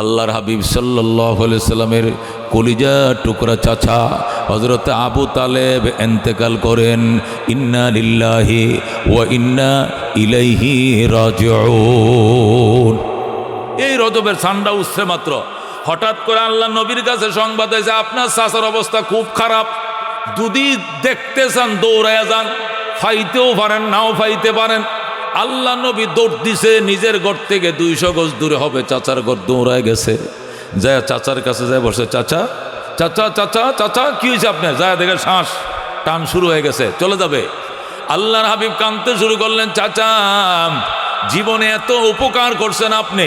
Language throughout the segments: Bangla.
আল্লাহর হাবিব সাল্লাল্লাহু আলাইহি সাল্লামের কলিজা টুকরা চাচা হযরত আবু তালেব ইন্তেকাল করেন। ইন্না লিল্লাহি ওয়া ইন্না ইলাইহি রাজিউন। এই রজবের ঠান্ডা উঠছে মাত্র, হঠাৎ করে আল্লাহ নবীর কাছে সংবাদ হয়েছে আপনার চাচার অবস্থা খুব খারাপ, যদি দেখতে চান দৌড়াইয়া যান, ফাইতেও পারেন নাও ফাইতে পারেন। আল্লাহ নবী দৌড় দিছে, নিজের ঘর থেকে 200 গজ দূরে হবে চাচার ঘর, দৌড়ায় গেছে, যায় চাচার কাছে যায় বসে, চাচা চাচা চাচা চাচা কি হয়েছে আপনার? যায় দেখে শ্বাস টান শুরু হয়ে গেছে, চলে যাবে। আল্লাহর হাবিব কাঁদতে শুরু করলেন, চাচা জীবনে এত উপকার করছেন আপনি,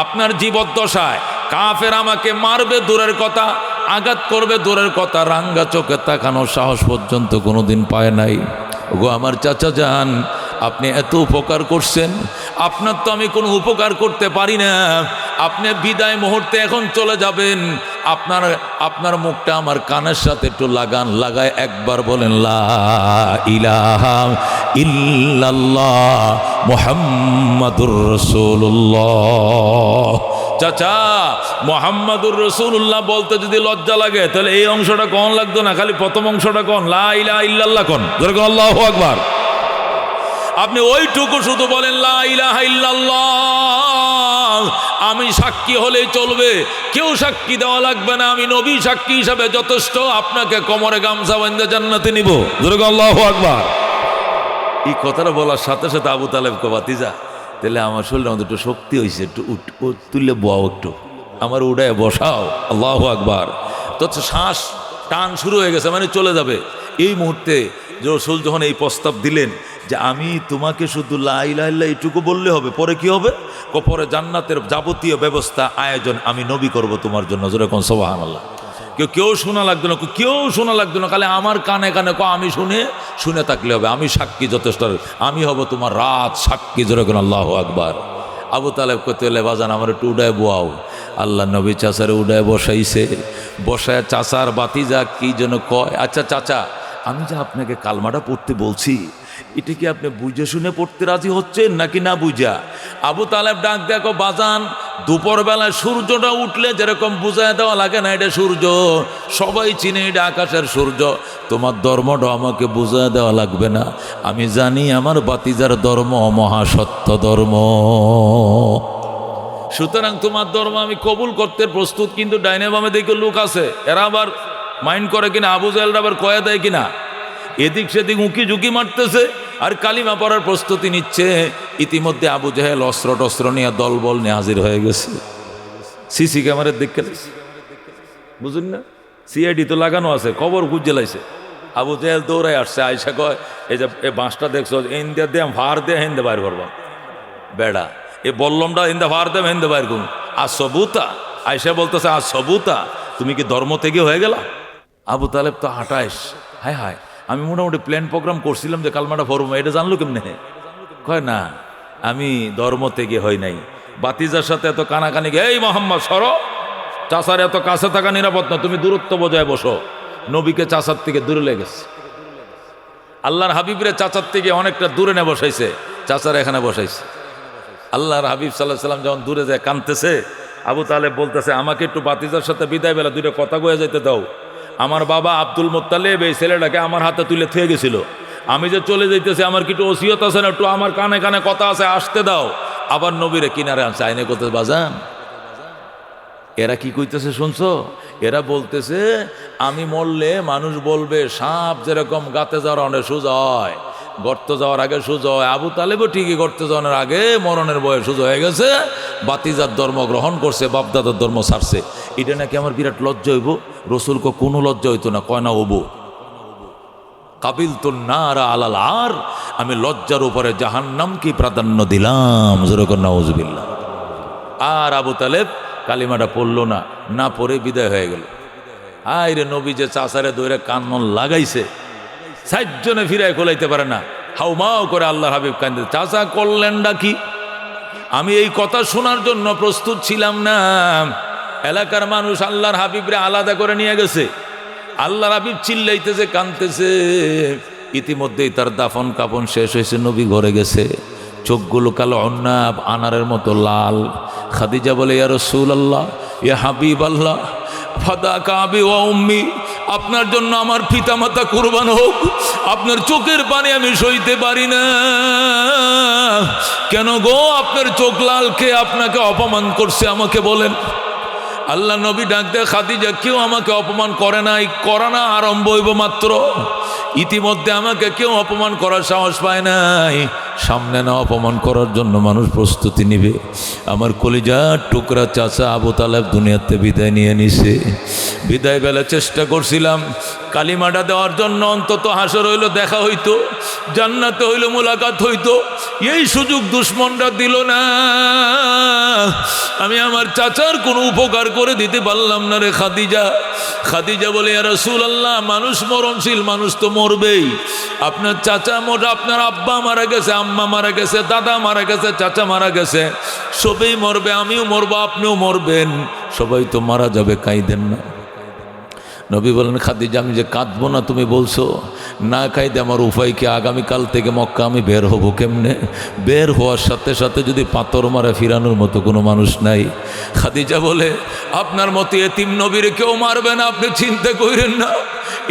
আপনার জীবদ্দশায় কাফের আমাকে মারবে দূরের কথা, আঘাত করবে দূরের কথা, রাঙ্গা চোখে তাকানোর সাহস পর্যন্ত কোনোদিন পায় নাই। ওগো আমার চাচা যান, আপনি এত উপকার করছেন, আপনার তো আমি কোনো উপকার করতে পারি না। আপনি বিদায় মুহূর্তে এখন চলে যাবেন, আপনার মুখটা আমার কানের সাথে একটু লাগান, লাগায় একবার বলেন লা ইলাহা ইল্লাল্লাহ মুহাম্মাদুর রাসূলুল্লাহ। চাচা মুহাম্মাদুর রাসূলুল্লাহ বলতে যদি লজ্জা লাগে তাহলে এই অংশটা কোন লাগতো না, খালি প্রথম অংশটা কোন, লা ইলাহা ইল্লাল্লাহ কোন, জোরে কোন আল্লাহু আকবার। আপনি ওইটুকু শুধু বলেন লা ইলাহা ইল্লাল্লাহ, আমি সাক্ষী হলেই চলবে, কেউ সাক্ষী দেওয়া লাগবে না, আমি নবী সাক্ষী হিসাবে যথেষ্ট, আপনাকে কোমরে গামছা বেঁধে জান্নাতে নিব, জোরে কোন আল্লাহু আকবার। এই কথাটা বলার সাথে সাথে আবু তালেব কো বাতিজা, তাহলে আমার শরীরের মধ্যে একটু শক্তি হয়েছে, একটু তুললে বও, একটু আমার উড়ায় বসাও, আল্লাহু আকবার। তো শ্বাস টান শুরু হয়ে গেছে, মানে চলে যাবে। এই মুহূর্তে রাসূল যখন এই প্রস্তাব দিলেন যে আমি তোমাকে শুধু লা ইলাহা ইল্লাল্লাহ এইটুকু বললে হবে, পরে কি হবে? পরে জান্নাতের যাবতীয় ব্যবস্থা আয়োজন আমি নবী করব তোমার জন্য, যেরকম সুবহানাল্লাহ। কেউ শোনা লাগতো না, কেউ শোনা লাগতো না, খালি আমার কানে কানে আমি শুনে থাকলে হবে, আমি সাক্ষী যথেষ্ট, আমি হব তোমার রাত সাক্ষী, যেরকম আল্লাহু আকবার। আবু তালেব করতে হলে বাজান আমার একটু উডায় বোয়াও। আল্লাহ নবী চাচারে উডায় বসাইছে, বসায় চাচার বাতিজা কি যেন কয়, আচ্ছা চাচা আমি যে আপনাকে কালমাটা পড়তে বলছি, এটা কি আপনি বুঝে শুনে পড়তে রাজি হচ্ছেন নাকি না বুঝা? আবু তালেব ডাক দেখো বাজান, দুপুরবেলায় সূর্যটা উঠলে যেরকম বুঝায় দেওয়া লাগে না এটা সূর্য, সবাই চিনে এটা আকাশের সূর্য, তোমার ধর্মটা আমাকে বুঝায় দেওয়া লাগবে না, আমি জানি আমার বাতিজার ধর্ম মহাসত্য ধর্ম, সুতরাং তোমার ধর্ম আমি কবুল করতে প্রস্তুত। কিন্তু ডাইনে বামে দেখে লোক আছে, এরা আবার মাইন্ড করে কিনা, আবু জাহেলরা আবার কয়া দেয় কিনা, এদিক সেদিক উঁকি ঝুঁকি মারতেছে আর কালিমা পড়ার প্রস্তুতি নিচ্ছে। ইতিমধ্যে আবু জাহেল অস্ত্র টস্ত্র নিয়ে দলবল নিয়ে হাজির হয়ে গেছে। সিসি ক্যামেরার দেখে বুঝুন না, সিআইডি তো লাগানো আছে, খবর খুঁজে লাইছে। আবু জাহেল দৌড়ায় আসছে, আয়সা কয় এই যে এ বাঁশটা দেখছো, ইন্দা দিয়ে ভার দিয়ে হেন্দে বাইর করবা বেড়া, এ বল্লমটা ইন্দা ভার দেব হেন্দে বাইর করুন, আর সবুতা। আয়সা বলতেছে আর সবুতা, তুমি কি ধর্ম থেকে হয়ে গেলা? আবু তালেব তো হাঁটাইস, হায় হায় আমি মোটামুটি প্ল্যান প্রোগ্রাম করছিলাম যে কালমাটা ফরম, এটা জানলো কেমনে? কয় না আমি ধর্ম থেকে হই নাই। বাতিজার সাথে এত কানাকানি, এই মোহাম্মদ সরো, চাচার এত কাছে থাকা নিরাপদ না, তুমি দূরত্ব বজায় বসো। নবীকে চাচার থেকে দূরে লেগেছে, আল্লাহর হাবিবরে চাচার থেকে অনেকটা দূরে নে বসাইছে, চাচার এখানে বসাইছে। আল্লাহর হাবিব সাল্লাল্লাহু আলাইহি ওয়াসাল্লাম যখন দূরে যায় কাঁদতেছে, আবু তালেব বলতেছে আমাকে একটু বাতিজার সাথে বিদায় বেলা দুইটা কথা কয়ে যেতে দাও, আমার বাবা আব্দুল মুত্তালিব এই ছেলেটাকে আমার হাতে তুলে থুয়ে গেছিল, আমি যে চলে যাইতেছি আমার কি একটু ওসিয়ত আছে না, একটু আমার কানে কানে কথা আছে, আসতে দাও। আবার নবীরে কিনারে আনছে, আইনে করতে বাজান। এরা কি কইতেছে শুনছো? এরা বলতেছে আমি মরলে মানুষ বলবে সাপ যেরকম গাতে যাওয়ার অনেক সোজা হয়, গর্ত যাওয়ার আগে সোজা হয়, আবু তালেবও ঠিকই গর্তে যাওয়ার আগে মরণের বয়ে সোজা হয়ে গেছে, বাতিজার ধর্ম গ্রহণ করছে, বাপদাদার ধর্ম ছাড়ছে। এটা নাকি আমার বিরাট লজ্জা হইব। রসুলকে কোনো লজ্জা হইতো না, কয় না ওবো কাবিল তো না আলাল আর, আমি লজ্জার উপরে জাহান্নামকে প্রাধান্য দিলাম, যেরকম নাউজুবিল্লাহ। আর আবু তালেব কালিমাটা পড়লো না, না পড়ে বিদায় হয়ে গেল। আয় রে নবী যে চাচারে দৌড়ে কান্নন লাগাইছে, 60 জনে ফিরায় খোলাইতে পারে না, হাউমাও করে আল্লাহর হাবিব কান্দে, চাচা করলেন ডাকি। আমি এই কথা শোনার জন্য প্রস্তুত ছিলাম না। এলাকার মানুষ আল্লাহর হাবিবরে আলাদা করে নিয়ে গেছে, আল্লাহর হাবিব চিল্লাইতেছে কাঁদতেছে। ইতিমধ্যেই তার দাফন কাফন শেষ হয়েছে, নবী ঘরে গেছে, চোখগুলো কালো অন্নাব আনারের মতো লাল, খাদিজা বলে, ইয়া রাসূলুল্লাহ, ইয়া হাবিবাল্লাহ, ফাদাকা আবি ওয়া উম্মি, আপনার জন্য আমার পিতামাতা কুরবান হোক, আপনার চোখের পানি আমি সইতে পারি না। কেন গো, আপনার চোখ লাল, কে আপনাকে অপমান করছে আমাকে বলেন। আল্লাহ নবী ডাক দেয়, খাদিজা, কেউ আমাকে অপমান করে নাই, করা না আরম্ভ হইব মাত্র। ইতিমধ্যে আমাকে কেউ অপমান করার সাহস পায় নাই, সামনে না অপমান করার জন্য মানুষ প্রস্তুতি নিবে। আমার কলিজার টুকরা চাচা আবু তালেব দুনিয়াতে বিদায় নিয়ে নিছে। বিদায় বেলা চেষ্টা করছিলাম কালিমাটা দেওয়ার জন্য, অন্তত হাসর হইল দেখা হইতো, জান্নাতে হইল মোলাকাত হইতো। এই সুযোগ দুশ্মনরা দিল না। আমি আমার চাচার কোনো উপকার করে দিতে পারলাম না রে খাদিজা। খাদিজা বলে, ইয়া রাসূলুল্লাহ, মানুষ মরণশীল, মানুষ তো মরবেই। আপনার চাচা আপনার আব্বা মারা গেছে, আম্মা মারা গেছে, দাদা মারা গেছে, চাচা মারা গেছে, সবাই মরবে, আমিও মরবো, আপনিও মরবেন, সবাই তো মারা যাবে, কাঁদেন না। নবী বলেন, খাদিজা, আমি যে কাঁদবো না তুমি বলছো, না কাঁদে আমার উপায় কি? আগামীকাল থেকে মক্কা আমি বের হব কেমনে? বের হওয়ার সাথে সাথে যদি পাথর মারা ফিরানোর মতো কোনো মানুষ নাই। খাদিজা বলে, আপনার মতো এতিম নবীরে কেউ মারবে না, আপনি চিন্তা করেন না।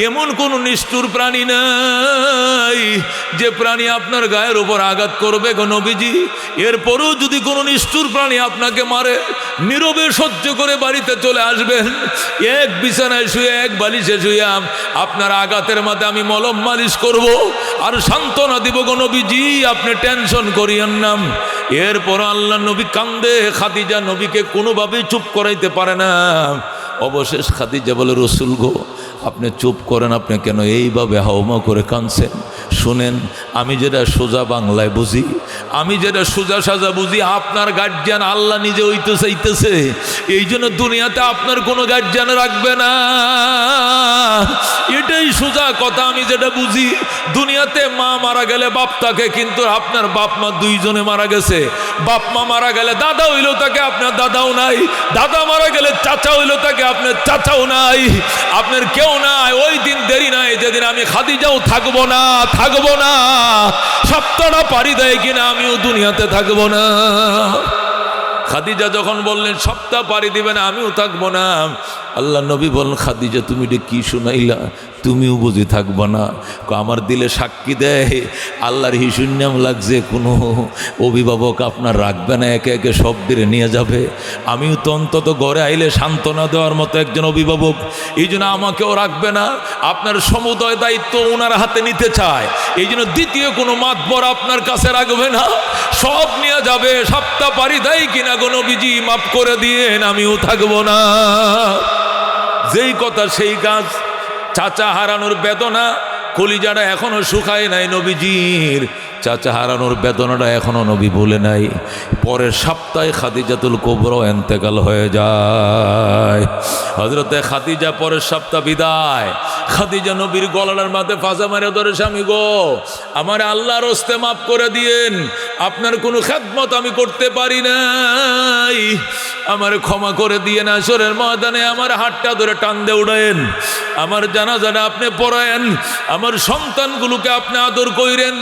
এমন কোন নিষ্ঠুর প্রাণী নাই যে প্রাণী আপনার গায়ের উপর আঘাত করবে গো নবীজি। এরপরেও যদি কোনো নিষ্ঠুর প্রাণী আপনাকে মারে, নীরবে সহ্য করে বাড়িতে চলে আসবেন। এক বিছানায় শুয়ে, এক বালিশে শুয়ে আপনার আঘাতের মাঝে আমি মলম মালিশ করব আর সান্ত্বনা দিব গো নবীজি, আপনি টেনশন করিয়েন না। এরপর আল্লাহ নবী কান্দে, খাদিজা নবীকে কোনোভাবেই চুপ করাইতে পারে না। অবশেষ খাদিজা বলে, রাসূল গো, আপনি চুপ করেন, আপনি কেন এইভাবে হাওমা করে কাঁদছেন? শুনেন, আমি যেটা সোজা বাংলায় বুঝি, আমি যেটা সোজা সাজা বুঝি, আপনার গার্জিয়ান আল্লাহ নিজে হইতে চাইতেছে, এই জন্য দুনিয়াতে আপনার কোনো গার্জিয়ান রাখবে না। এটাই সোজা কথা, আমি যেটা বুঝি। দুনিয়াতে মা মারা গেলে বাপ থাকে, কিন্তু আপনার বাপ মা দুইজনে মারা গেছে। বাপ মা মারা গেলে দাদা হইলেও তাকে, আপনার দাদাও নাই। দাদা মারা গেলে চাচা হইলেও তাকে, আপনার চাচাও নাই। আপনার কেউ নাই। ওই দিন দেরি নাই যেদিন আমি খাদিজাও থাকবো না, থাকবো না। সপ্তাহটা পাড়ি দেয় কিনা আমিও দুনিয়াতে থাকবো না। খাদিজা যখন বললেন সপ্তাহ পাড়ি দিবে না, আমিও থাকবো না, আল্লাহ নবী বলেন, খাদিজা তুমি এটা কি শুনাইলা? তুমিও বুঝি থাকবো না? আমার দিলে সাক্ষী দেয়, আল্লাহর হিসুন্নাম লাগছে, কোনো অভিভাবক আপনার রাখবে না, একে একে সব দিলে নিয়ে যাবে। আমিও তো অন্তত ঘরে আইলে সান্ত্বনা দেওয়ার মতো একজন অভিভাবক, এই জন্য আমাকেও রাখবে না। আপনার সমুদয় দায়িত্ব ওনার হাতে নিতে চায়, এই জন্য দ্বিতীয় কোনো মাতবর আপনার কাছে রাখবে না, সব নিয়ে যাবে। সপ্তাহ পাড়ি দেয় কিনা গো নবীজি, মাফ করে দিয়েন, আমিও থাকবো না। যেই কথা সেই কাজ। চাচা হারানোর বেদনা, কলিজাটা এখনো শুকায় নাই নবীজির। চাচা হারানোর বেদনাটা এখনো নবী বলে নাই। পরের সপ্তাহে খাদিজাতুল কুবরা ইন্তেকাল হয়ে যায়। হযরতে খাদিজা পরের সপ্তাহ বিদায়। খাদিজা নবীর গলার মাঝে ফাঁসা মেরে ধরে, স্বামী গো, আমার আল্লাহর হস্তে মাফ করে দিয়েন, আপনার কোনো খেদমত আমি করতে পারি নাই, আমার ক্ষমা করে দিয়ে হাসরের ময়দানে আমার হাতটা ধরে টান দিয়ে উড়ায়েন, আমার জানাজাটা আপনি পড়ায়েন, আমার সন্তানগুলোকে আপনি আদর কইরেন।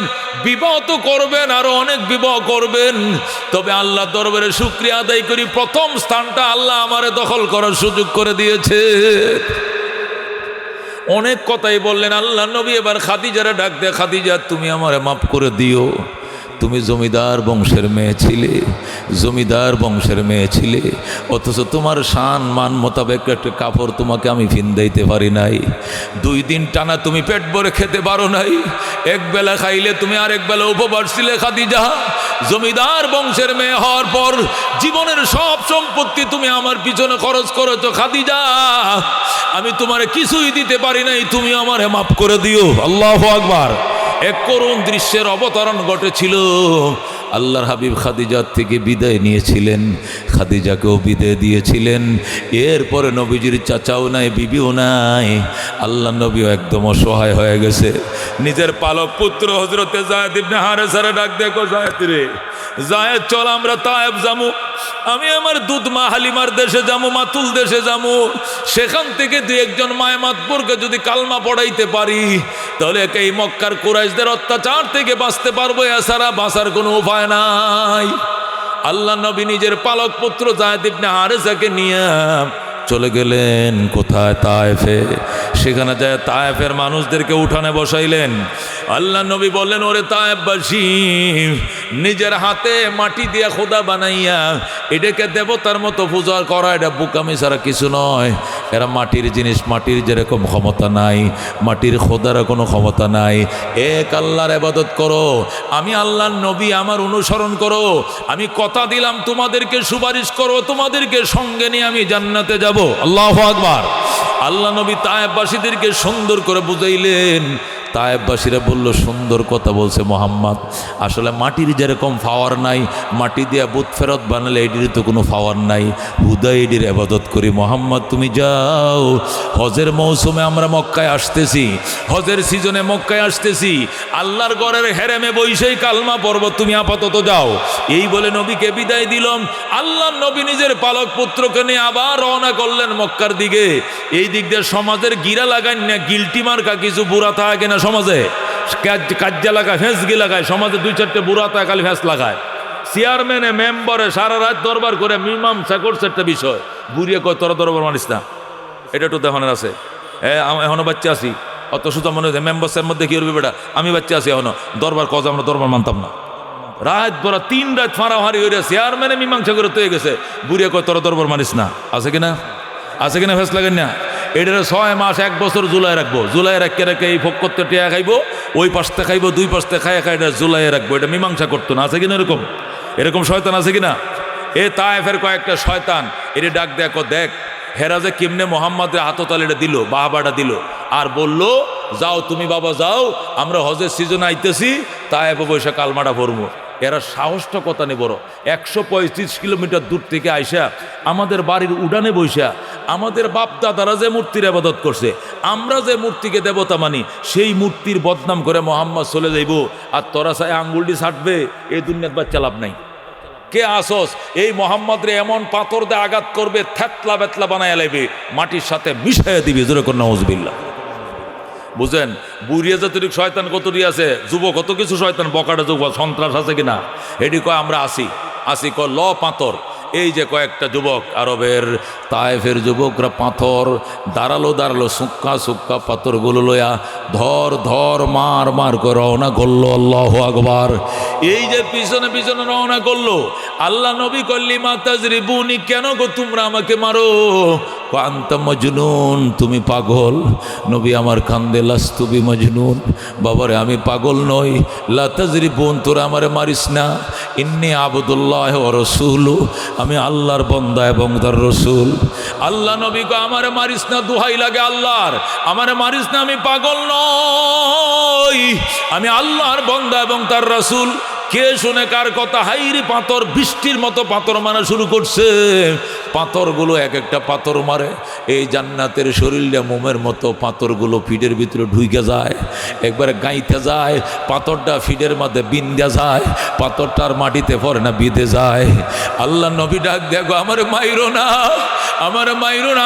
বিবাহ তো করবেন, আরো অনেক বিবাহ করবেন, তবে আল্লাহ দরবারে শুকরিয়া আদায় করি, প্রথম স্থানটা আল্লাহ আমারে দখল করার সুযোগ করে দিয়েছে। অনেক কথাই বললেন আল্লাহ নবী। এবার খাদিজারে ডাক দে, খাদিজা তুমি আমারে মাফ করে দিও, তুমি জমিদার বংশের মেয়ে ছিলে, জমিদার বংশের মেয়ে ছিলে, অথচ তোমার শান মান মোতাবেক একটা কাপড় তোমাকে আমি ফিন্দাইতে পারি নাই। 2 দিন টানা তুমি পেট ভরে খেতে পারো নাই, এক বেলা খাইলে তুমি আরেক বেলা উপবাস ছিলে খাদিজা। জমিদার বংশের মেয়ে হওয়ার পর জীবনের সব সম্পত্তি তুমি আমার পিছনে খরচ করেছো খাদিজা, আমি তোমারে কিছুই দিতে পারি নাই, তুমি আমারে মাফ করে দিও। আল্লাহু আকবার। এক করুণ দৃশ্যের অবতরণ ঘটেছিল। আল্লাহর হাবিব খাদিজার থেকে বিদায় নিয়েছিলেন, খাদিজাকেও বিদায় দিয়েছিলেন। এরপরে নবীজির চাচাও নাই, বিবিও নাই, আল্লাহ নবীও একদম অসহায় হয়ে গেছে। নিজের পালক পুত্র হযরতে যায়েদ ইবনে হারেসারে ডাক দেখো, যায়েদ রে, যায়েদ চল আমরা তায়েব যামু, আমি আমার দুধ মা হালিমার দেশে যাবো, মাতুল দেশে যাবো, সেখান থেকে 2-1 মায় মাতবরকে যদি কালমা পড়াইতে পারি, তাহলে এই মক্কার কুরাইশদের অত্যাচার থেকে বাঁচতে পারবো, এছাড়া বাঁচার কোনো উপায় নাই। আল্লাহ নবী নিজের পালক পুত্র যায়েদ ইবনে হারেসাকে নিয়ে চলে গেলেন কোথায়? তায়েফে। সেখানে যায় তায়েফের মানুষদেরকে উঠানে বসাইলেন। আল্লাহ নবী বললেন, ওরে তায়েফবাসী, নিজের হাতে মাটি দিয়ে খোদা বানাইয়া এটাকে দেবতার মতো পূজা করা এটা বোকামি ছাড়া কিছু নয়। এরা মাটির জিনিস, মাটির যেরকম ক্ষমতা নাই, মাটির খোদার কোনো ক্ষমতা নাই। এক আল্লাহর ইবাদত করো, আমি আল্লাহর নবী, আমার অনুসরণ করো। আমি কথা দিলাম তোমাদেরকে সুপারিশ করো, তোমাদেরকে সঙ্গে নিয়ে আমি জান্নাতে যাব। আল্লাহু আকবার। আল্লাহ নবী তায়েফবাসীদেরকে সুন্দর করে বুঝাইলেন। তায়েফবাসীরা বলল, সুন্দর কথা বলছে মোহাম্মদ, আসলে মাটির যেরকম পাওয়ার নাই, মাটি দিয়া বুত ফেরত বানালে এটির তো কোনো পাওয়ার নাই, হুদা এটির ইবাদত করি। মোহাম্মদ তুমি যাও, হজের মৌসুমে আমরা মক্কায় আসতেছি, হজের সিজনে মক্কায় আসতেছি, আল্লাহর ঘরের হেরেমে বৈশাই কালমা পর্ব, তুমি আপাতত যাও। এই বলে নবীকে বিদায় দিলাম। আল্লাহ নবী নিজের পালক পুত্রকে নিয়ে আবার রওনা করলেন মক্কার দিকে। এই দিক দিয়ে সমাজের গিরা লাগান না, গিলটি মার্কা কিছু বুড়া থাকে না সমাজে, কাজ্জা লাগায়, ফেঁসগি লাগায়, সমাজে দুই চারটে বুড়া তা খালি ফেঁস লাগায়। চেয়ারম্যানে মেম্বারে সারা রাত দরবার করে মীমাংসা করছে একটা বিষয়, বুড়িয়ে কয় তোরা দরবার মানিস না, এটা একটু দেখানোর আছে। এখনো বাচ্চা আছি, অত সুতা মনে হচ্ছে মেম্বার্সের মধ্যে কি করবি বেটা, আমি বাচ্চা আছি এখনো, দরবার কজ আমরা দরবার মানতাম না। রাত বড় 3 রাত ফাড়াফাড়ি হয়ে চেয়ারম্যানে মীমাংসা করে তৈরি গেছে, বুড়িয়ে কয় তোরা দরবার মানিস না। আছে কিনা? আছে কিনা? ফেস লাগেন না? এটার 6 মাস 1 বছর জুলাই রাখবো, জুলাই রাখতে রেখে এই ভোগ করতে টিয়া খাইবো, ওই পাশতে খাইবো, দুই পাশতে খাই খাই, এটা জুলাই রাখবো, এটা মীমাংসা করতো না। আছে কিনা এরকম? এরকম শয়তান আছে কিনা? এ তায়েফের কয়েকটা শয়তান এর ডাক দেখো, দেখ হেরা যে কেমনে মোহাম্মদের হাততালিটা দিল, বাহাবাটা দিল, আর বলল যাও তুমি বাবা যাও, আমরা হজের সিজন আইতেছি, তায়েফে বৈশা কালমাটা ভরবো। এরা সাহসটা কথা নেই বড়, 135 কিলোমিটার দূর থেকে আইসা আমাদের বাড়ির উডানে বৈশা আমাদের বাপ দাদারা যে মূর্তির ইবাদত করছে, আমরা যে মূর্তিকে দেবতা মানি, সেই মূর্তির বদনাম করে মোহাম্মদ চলে যাইব, আর তোরা চাই আঙ্গুলটি ছাটবে, এই দুনিয়ার বাচ্চা লাভ নাই। কে আসস এই মোহাম্মদরে এমন পাথর দিয়ে আঘাত করবে, থেতলা বেতলা বানায় লাইবে, মাটির সাথে মিশাইয়া দিবে, জোরে করে নাউজুবিল্লাহ। বুঝেন বুড়িয়ে যতটুক শয়তান কতটি আছে, যুবক কত কিছু শয়তান, বকাটা যুবক সন্ত্রাস আছে কিনা, এটি কয় আমরা আসি কয় ল পাথর। এই যে কয়েকটা যুবক, আরবের তায়েফের যুবকরা পাথর দাঁড়ালো সুক্কা পাথরগুলো লয়া ধর মার করে রওনা করলো। আল্লাহু আকবার। এই যে পিছনে রওনা করলো, আল্লাহ নবী কল্লি মাতাজরিবুনি, কেন গো তোমরা আমাকে মারো? আনতা মজনুন, তুমি পাগল। নবী আমার কান্দে, লাস্তু বি মজনুন, বাবারে আমি পাগল নই। লা তাজরিবুন, তোরা আমারে মারিস না। ইন্নী আবদুল্লাহ ওয়া রাসূলু, আমি আল্লাহর বান্দা এবং তার রাসূল। আল্লাহ নবী কো আমারে মারিস না, দোহাই লাগে আল্লাহর, আমারে মারিস না, আমি পাগল নই, আমি আল্লাহর বান্দা এবং তার রাসূল। কে শুনে কার কথা? হাইরি পাথর বৃষ্টির মতো পাথর মারা শুরু করছে। পাথরগুলো এক একটা পাথর মারে, এই জান্নাতের শরীরটা মোমের মতো, পাথরগুলো ফিডের ভিতরে ঢুইকে যায়, একবারে গাইতে যায়, পাথরটা ফিডের মধ্যে বিন্দা যায়, পাথরটার মাটিতে পড়ে না, বিঁধে যায়। আল্লাহ নবী ডাক দেখো, আমার মাইরো না,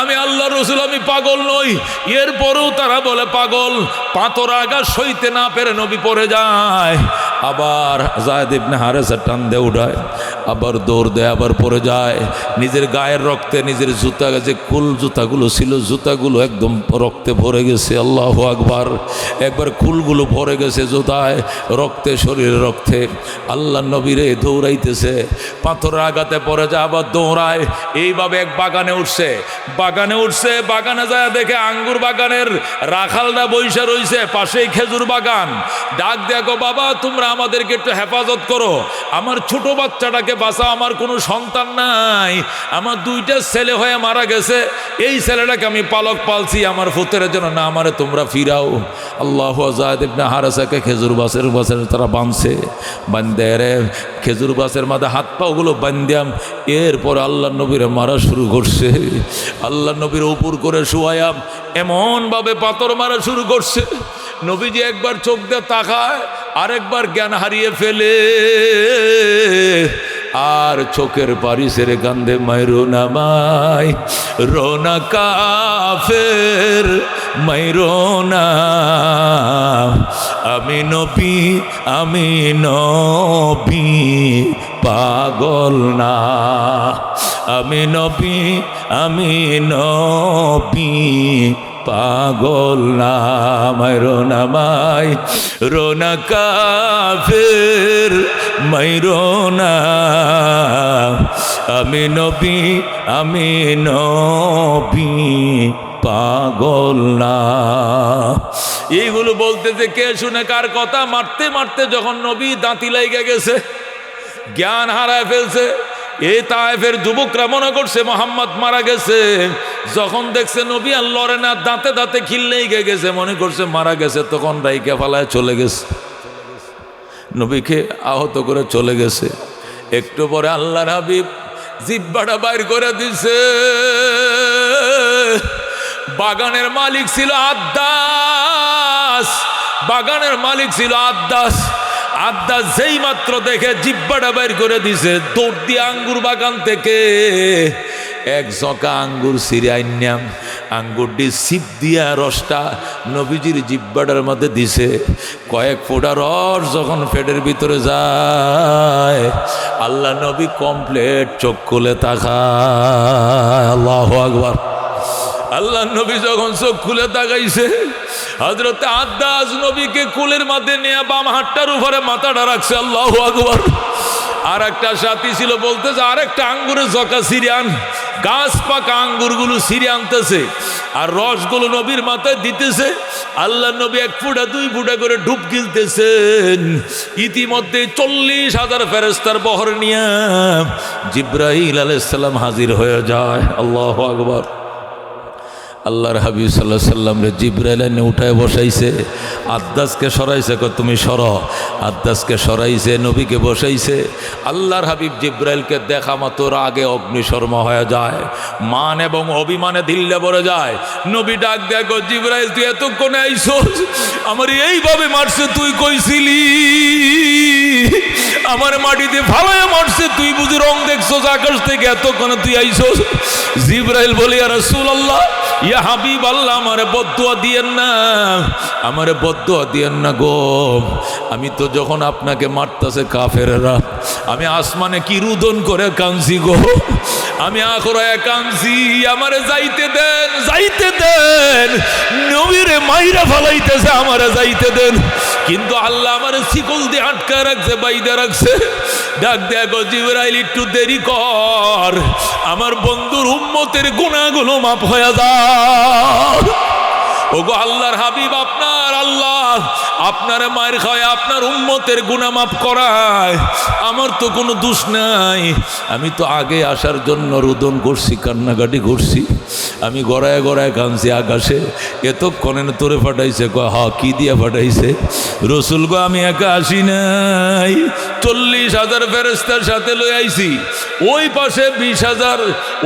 আমি আল্লাহ রসুল, আমি পাগল নই। এরপরেও তারা বলে পাগল। পাথর আঘাত সইতে না পেরে নবী পড়ে যায়, আবার যায়েদ ইবনে হারেসা টান দিয়ে উঠায়, আবার দৌড় দেয়, আবার পড়ে যায়। নিজের গায়ের রক্তে, নিজের জুতা, যে কুল জুতাগুলো ছিল, জুতাগুলো একদম রক্তে ভরে গেছে। আল্লাহু আকবার। একবার কুলগুলো ভরে গেছে জুতায়, রক্তে, শরীরে রক্তে। আল্লাহ নবীরে দৌড়াইতেছে, পাথরের আঘাতে পড়ে যায়, আবার দৌড়ায়। এইভাবে এক বাগানে উঠছে, বাগানে যায় দেখে আঙ্গুর বাগানের রাখালরা বইসা রইছে, পাশেই খেজুর বাগান। ডাক দেখো, বাবা তোমরা আমাদেরকে একটু হেফাজত করো, আমার ছোট বাচ্চাটাকে বাঁচাও, আমার কোনো সন্তান নাই, আমার 2টা ছেলে হয়ে মারা গেছে, এই ছেলেটাকে আমি পালক পালছি, আমার ফুতের জন্য না, আমারে তোমরা ফিরাও। আল্লাহ। যায়েদ ইবনে হারেসাকে খেজুর বাসের তারা বাঁধছে, বান্ধে রে খেজুর বাসের মাঝে হাত পাগুলো বান্ধিয়াম। এরপর আল্লাহ নবীরে মারা শুরু করছে, আল্লাহ নবীর উপর করে শুয়ায়াম, এমনভাবে পাথর মারা শুরু করছে। নবীজি একবার চোখ দিয়ে তাকায়, আরেকবার জ্ঞান হারিয়ে ফেলে, আর চোখের পারি সেরে কান্দে, মাইরো না মাই রোনা কাফের, মাইরো না, আমি নবী পাগল না। আমি নবী, আমি নবী পাগল না। মাইরো না মাই রোনা কাফের, মাইরো না। আমি নবী, আমি নবী পাগল না। এইগুলো বলতেছে কে শুনে কার কথা? মারতে মারতে যখন নবী দাঁতি লেগে গেছে, জ্ঞান হারায় ফেলছে, এই তায়েফের যুবকরা মনে করছে মোহাম্মদ মারা গেছে। যখন দেখছে নবী আর লড়ে না, দাঁতে দাঁতে খিল লেগে গেছে, মনে করছে মারা গেছে, তখন রাইকে ফালায় চলে গেছে, নবীকে আহত করে চলে গেছে। একটু পরে আল্লাহর হাবিব জিহ্বাটা বাইর করে দিছে। বাগানের মালিক ছিল আদ্দাস, বাগানের মালিক ছিল আদ্দাস। আদ্দাস যেই মাত্র দেখে জিহ্বাটা বাইর করে দিছে, দৌড় দিয়ে আঙ্গুর বাগান থেকে এক জকা আঙ্গুর ছিঁড়ে আইনাম, আঙ্গুরটি ছিপ দিয়া রসটা নবীজির জিহ্বাটার মধ্যে দিছে। কয়েক ফোঁটা রস যখন পেটের ভিতরে যায়, আল্লাহ নবী কমপ্লিট চোখ খুলে তাকায়। আল্লাহু আকবার। আল্লাহ নবী যখন চোখ খুলে তাকাইছে, হযরত আদ্দাস নবীকে কুলের মধ্যে নিয়ে বাম হাতটার উপরে মাথাটা রাখছে। আল্লাহু আকবার। আর একটা সাথী ছিল, বলতেছে আরেকটা আঙ্গুরের জকা সিরিয়ান, গাছ পাকা আঙ্গুরগুলো সিঁড়ে আনতেছে আর রসগুলো নবীর মাথায় দিতেছে। আল্লাহ নবী এক ফুটা দুই ফুটা করে ডুব গিলতেছেন। ইতিমধ্যে 40,000 ফেরেশতার বহর নিয়ে জিবরাইল আলাইহিস সালাম হাজির হয়ে যায়। আল্লাহু আকবার। আল্লাহর হাবিব সাল্লাল্লাহু আলাইহি সাল্লাম রে জিবরাইল এনে উঠায় বসাইছে, আদ্দাসকে সরাইছে, তুমি সর। আদ্দাসকে সরাইছে, নবীকে বসাইছে। আল্লাহর হাবিব জিবরাইলকে দেখা মাত্র আগে অগ্নিশর্মা হয়ে যায়, মান এবং অভিমানে দিল্লে পড়ে যায়। নবী ডাক দেখো, জিবরাইল তুই এতক্ষণে আইছস, আমার এইভাবে মারছে তুই কইছিলি, আমার মাটিতে ফালাইয়া মারছে, তুই বুঝি রং দেখছস আকাশ থেকে, এতক্ষণে তুই আইছস। জিবরাইল বলি ইয়া রাসূলুল্লাহ, ইয়া হাবিব আল্লাহ, আমারে বদদুয়া দিয়েন না, আমারে বদদুয়া দিয়েন না গো। আমি তো যখন আপনাকে মারতাছে কাফেররা, আমি আসমানে কি রুদন করে কাঁদছি গো, আমি আখরায় কাঁদছি, আমারে যাইতে দেন, যাইতে দেন। নবীরে মাইরা ফালাইতেছে, আমারে যাইতে দেন। কিন্তু আল্লাহ আমারে শিকল দিয়ে আটকা রাখছে, বাইদা রাখছে। ডাক দেখো জিবরাইল, একটু দেরি কর, আমার বন্ধুর উম্মতের গুনাহগুলো মাফ হয়ে যায়। ওগো আল্লাহর হাবিব, আপনার আল্লাহ আপনার মায়ের খায়, আপনার উম্মতের গুনাহ মাফ করায়, আমার তো কোনো দোষ নাই। আমি তো আগে আসার জন্য রোদন করছি, কান্নাকাটি করছি, আমি গড়ায় গড়ায় কাঁদছি আকাশে। এতক্ষণে তোরে ফাটাইছে, হা কি দিয়ে ফাটাইছে? রসুল গো আমি একা আসি নাই, 40,000 ফেরেশতার সাথে লই আইছি। ওই পাশে 20,000,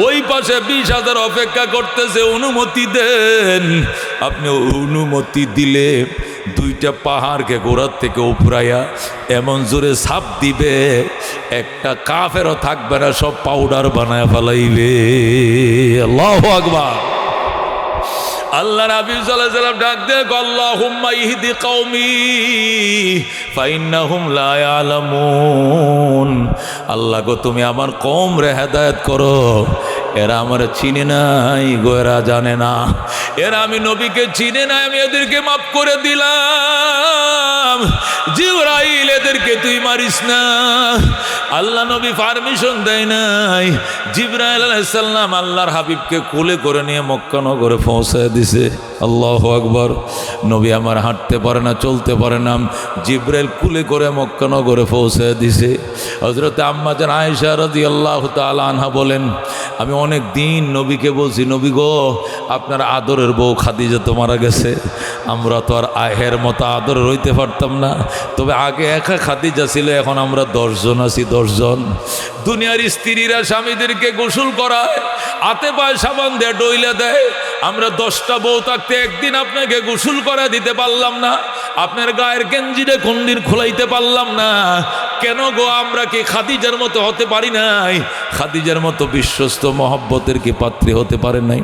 ওই পাশে 20,000 অপেক্ষা করতেছে, অনুমতি দেন। আপনি অনুমতি দিলে দুইটা পাহাড়কে গোড়ার থেকে উপরাইয়া এমন জোরে ছাপ দিবে, একটা কাফেরও থাকবে না, সব পাউডার বানায় ফেলাইবে। আল্লাহু আকবার। আল্লাহ নবী সাল্লাল্লাহু আলাইহি ওয়াসাল্লাম ডাক দেয়, আল্লাহুম্মা ইহদি কওমি ফাইন্নাহুম লা ইয়ালামুন। আল্লাহ গো, তুমি আমার কওম রে হেদায়েত করো, এরা আমার চিনে নাই গো, এরা জানে না, এরা আমি নবীকে চিনে নাই, আমি এদেরকে মাফ করে দিলাম। জিবরাইল, এদেরকে তুই মারিস না। আল্লাহ নবী পারমিশন দেয় নাই। জিবরাইল আলাইহিস সালাম আল্লাহর হাবিবকে কোলে করে নিয়ে মক্কা নগরে পৌঁছায় দিছে। আল্লাহু আকবার। নবী আমার হাঁটতে পারে না, চলতে পারে না, জিবরাইল কোলে করে মক্কা নগরে পৌঁছায় দিছে। হযরত আম্মা জান আয়েশা রাদিয়াল্লাহু তাআলা আনহা বলেন, আমি অনেক দিন নবীকে বলছি, নবী গো আপনার আদরের বউ খাদিজা তো মারা গেছে, আমরা তো আর আহের মতো আদর হইতে পারতাম না, তবে আগে একা খাদিজা ছিল, এখন আমরা 10 জন আছি, 10 জন। দুনিয়ার স্ত্রীরা স্বামীদেরকে গোসল করায়, হাতে পায়ে সাবান দিয়ে ডইলে দেয়, আমরা 10টা বউ থাকতে একদিন আপনাকে গোসল করা দিতে পারলাম না, আপনার গায়ের গেঞ্জিরে কোনদিন খোলাইতে পারলাম না, কেন গো? আমরা কি খাদিজার মতো হতে পারি নাই? খাদিজার মতো বিশ্বস্ত মহব্বতের কি পাত্রী হতে পারে নাই?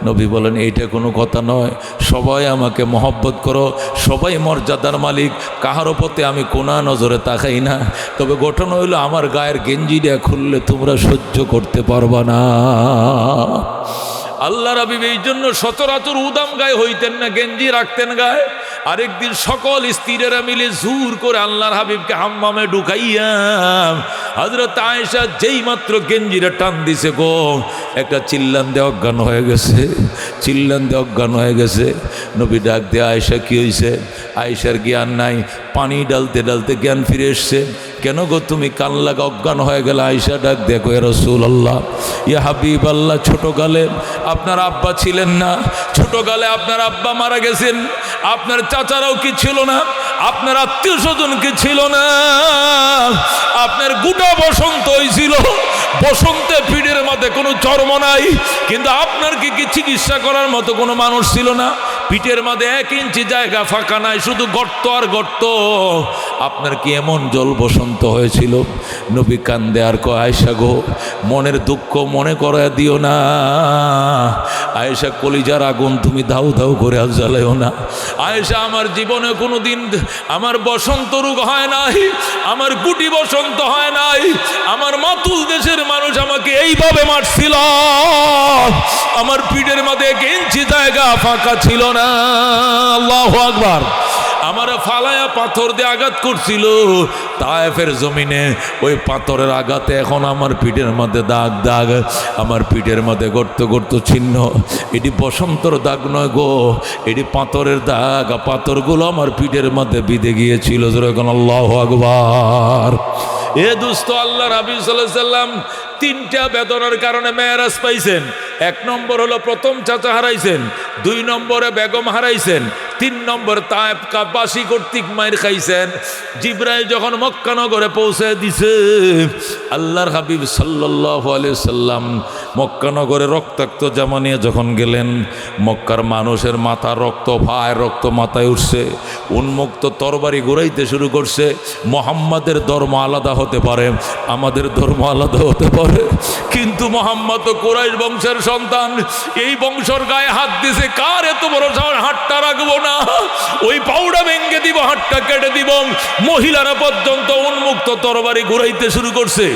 নবী বলেন এইটা কোনো কথা নয়, সবাই আমাকে মহব্বত করো, সবাই মর্যাদার মালিক, কাহারও প্রতি আমি কোনা নজরে তাকাই না। তবে ঘটনা হইলো আমার গায়ের গেঞ্জিটা খুললে তোমরা সহ্য করতে পারবা না। আল্লাহ রাবিব এই জন্য সচরাচর উদাম গায়ে হইতেন না, গেঞ্জি রাখতেন গায়ে। আরেকদিন সকল স্ত্রীরা মিলে জোর করে আল্লাহর হাবিবকে হাম্মামে ঢুকাইয়া হযরত আয়েশা যেই মাত্র গেঞ্জিরা টান দিছে গো, একটা চিল্লান দিয়ে অজ্ঞান হয়ে গেছে, চিল্লান দিয়ে অজ্ঞান হয়ে গেছে। নবী ডাক দিয়ে আয়েশা কি হয়েছে? আয়েশার জ্ঞান নাই, পানি ডালতে ডালতে জ্ঞান ফিরে এসছে। কেন গো তুমি কান লাগা অজ্ঞান হয়ে গেল? আয়েশা ডাক দেখো ইয়া রাসূলুল্লাহ, ইয়া হাবিব আল্লাহ, ছোটকালে আপনার আব্বা ছিলেন না, ছোটকালে আপনার আব্বা মারা গেছেন, আপনার চাচারাও কি ছিল না, আপনার আত্মীয় স্বজন কি ছিল না, আপনার গোটা বসন্ত হয়েছিল, বসন্তে পিঠের মধ্যে কোনো চর্ম নাই, কিন্তু আপনার কি চিকিৎসা করার মতো কোনো মানুষ ছিল না, পিঠের মধ্যে 1 ইঞ্চি জায়গা ফাঁকা নাই, শুধু গর্ত আর গর্ত, আপনার কি এমন জল বসন্ত হয়েছিল? নবী কান্দে আর কয় আয়েশা গো, মনের দুঃখ মনে করায় দিও না, আয়েশা কলিজার আগুন তুমি দাউ দাউ করে আর জ্বালাইও না। আয়েশা আমার জীবনে কোনো দিন আমার বসন্ত রোগ হয় নাই, আমার গুটি বসন্ত হয় নাই, আমার মাতুল দেশের মানুষ আমাকে এইভাবে মারছিল, আমার পিঠের মধ্যে 1 ইঞ্চি জায়গা ফাঁকা ছিল না। আল্লাহু আকবার। আমার ফালায়া পাথর দিয়ে আঘাত করছিল তায়েফের জমিনে, ওই পাথরের আঘাতে এখন আমার পিঠের মধ্যে দাগ দাগ, আমার পিঠের মধ্যে গর্ত গর্ত চিহ্ন। এটি বসন্তর দাগ নয় গো, এটি পাথরের দাগ, পাথরগুলো আমার পিঠের মধ্যে বিঁধে গিয়েছিল। যেরকম আল্লাহু আকবার। এ দুস্থ আল্লাহ রাবি সাল্লাল্লাহু আলাইহি সাল্লাম 3টা বেদনার কারণে মেরাজ পাইছেন। 1 নম্বর হলো প্রথম চাচা হারাইছেন, 2 নম্বরে বেগম হারাইছেন, 3 নম্বর তায়েফ কাবাসী কর্তৃক মাইর খাইছেন। জিবরাইল যখন মক্কা নগরে পৌঁছে দিছে, আল্লাহর হাবিব সাল্লাল্লাহু আলাইহি সাল্লাম মক্কা নগরে রক্তাক্ত জামা নিয়ে যখন গেলেন, মক্কার মানুষের মাথা রক্ত ভাই, রক্ত মাথায় উঠছে, উন্মুক্ত তরবারি ঘুরাইতে শুরু করছে। মুহাম্মাদের ধর্ম আলাদা হতে পারে, আমাদের ধর্ম আলাদা হতে পারে, কিন্তু মুহাম্মদ তো কুরাইশ বংশের সন্তান, এই বংশের গায়ে হাত দিছে, কার এত বড় সাহস? হাতটা রাখবো না, ওই পাউডা ভেঙে দিব, হাতটা কেটে দিব। মহিলারা পর্যন্ত উন্মুক্ত তরবারি ঘুরাইতে শুরু করছে।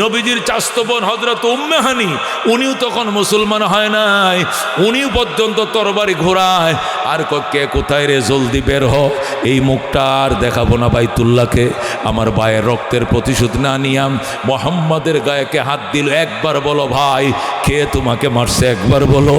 নবীজির চাচতো বোন হযরত উম্মে হানি, উনিও তখন মুসলমান হয় নাই, উনিও পর্যন্ত তরবারি ঘোরায়। আর কে কোথায় রে, জলদি বের হ, এই মুখটা আর দেখাবো না বাইতুল্লাহকে, আমার ভাইয়ের রক্তের প্রতিশোধ না নিয়াম। মুহাম্মাদের গায়ে কে হাত দিল? একবার বলো ভাই, কে তোমাকে মারছে? একবার বলো।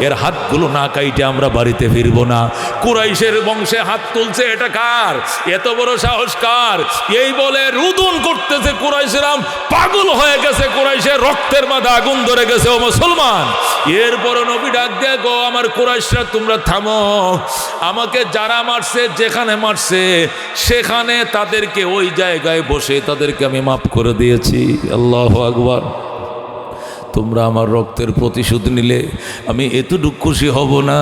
এর হাতগুলো না কাইটে আমরা বাড়িতে ফিরবো না। কুরাইশের বংশে হাত তুলছে, এটা কার? এত বড় সাহস কার? এই বলে রুদন করতেছে কুরাইশেরাম, পাগল হয়ে গেছে, কুরাইশের রক্তের মাঝে আগুন ধরে গেছে। ও মুসলমান, এরপর নবী ডাক দিয়ে গো, আমার কুরাইশরা তোমরা থামো, আমাকে যারা মারছে, যেখানে মারছে সেখানে তাদেরকে ওই জায়গায় বসে তাদেরকে আমি মাফ করে দিয়েছি। আল্লাহু আকবার। তোমরা আমার রক্তের প্রতিশোধ নিলে আমি এতটুকু খুশি হব না,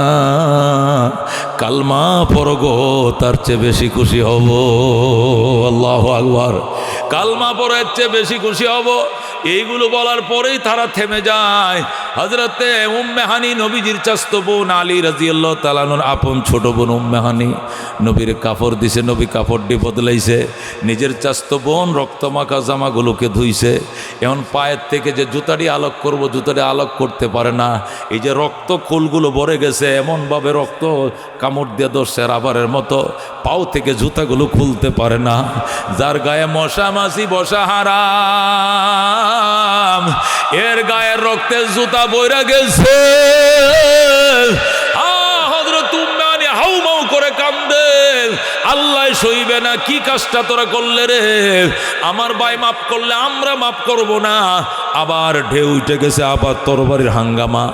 কালমা পড়গো তার চেয়ে বেশি খুশি হব। আল্লাহু আকবার। কালমা পড়ার চেয়ে বেশি খুশি হব। এইগুলো বলার পরেই তারা থেমে যায়। হযরতে উম্মে হানি নবীজির চাচতো বোন, আলী রাদিয়াল্লাহু তাআলা আনহুর আপন ছোট বোন উম্মে হানি, নবীর কাপড় দিছে, নবী কাপড়টি বদলাইছে, নিজের চাচতো বোন রক্তমাখা জামাগুলোকে ধুইছে। এখন পায়ের থেকে যে জুতাটি আলোক করব, জুতাটি আলোক করতে পারে না, এই যে রক্ত খুলগুলো ভরে গেছে, এমনভাবে রক্ত কামড় দিয়ে ধরছে রাবারের মতো, পাও থেকে জুতাগুলো খুলতে পারে না। যার গায়ে মশা মাছি বসা হারাম, এর গায়ের রক্তের জুতা বইরা গেছে। হযরত উম্মে হানি হাউমাউ করে কান্দে, আল্লাহ সইবে না, কি কাজটা তোরা করলে রে? আমার ভাই মাফ করলে আমরা মাফ করব না। আবার ঢেউ উঠে গেছে, আবার তরবারির হাঙ্গামা।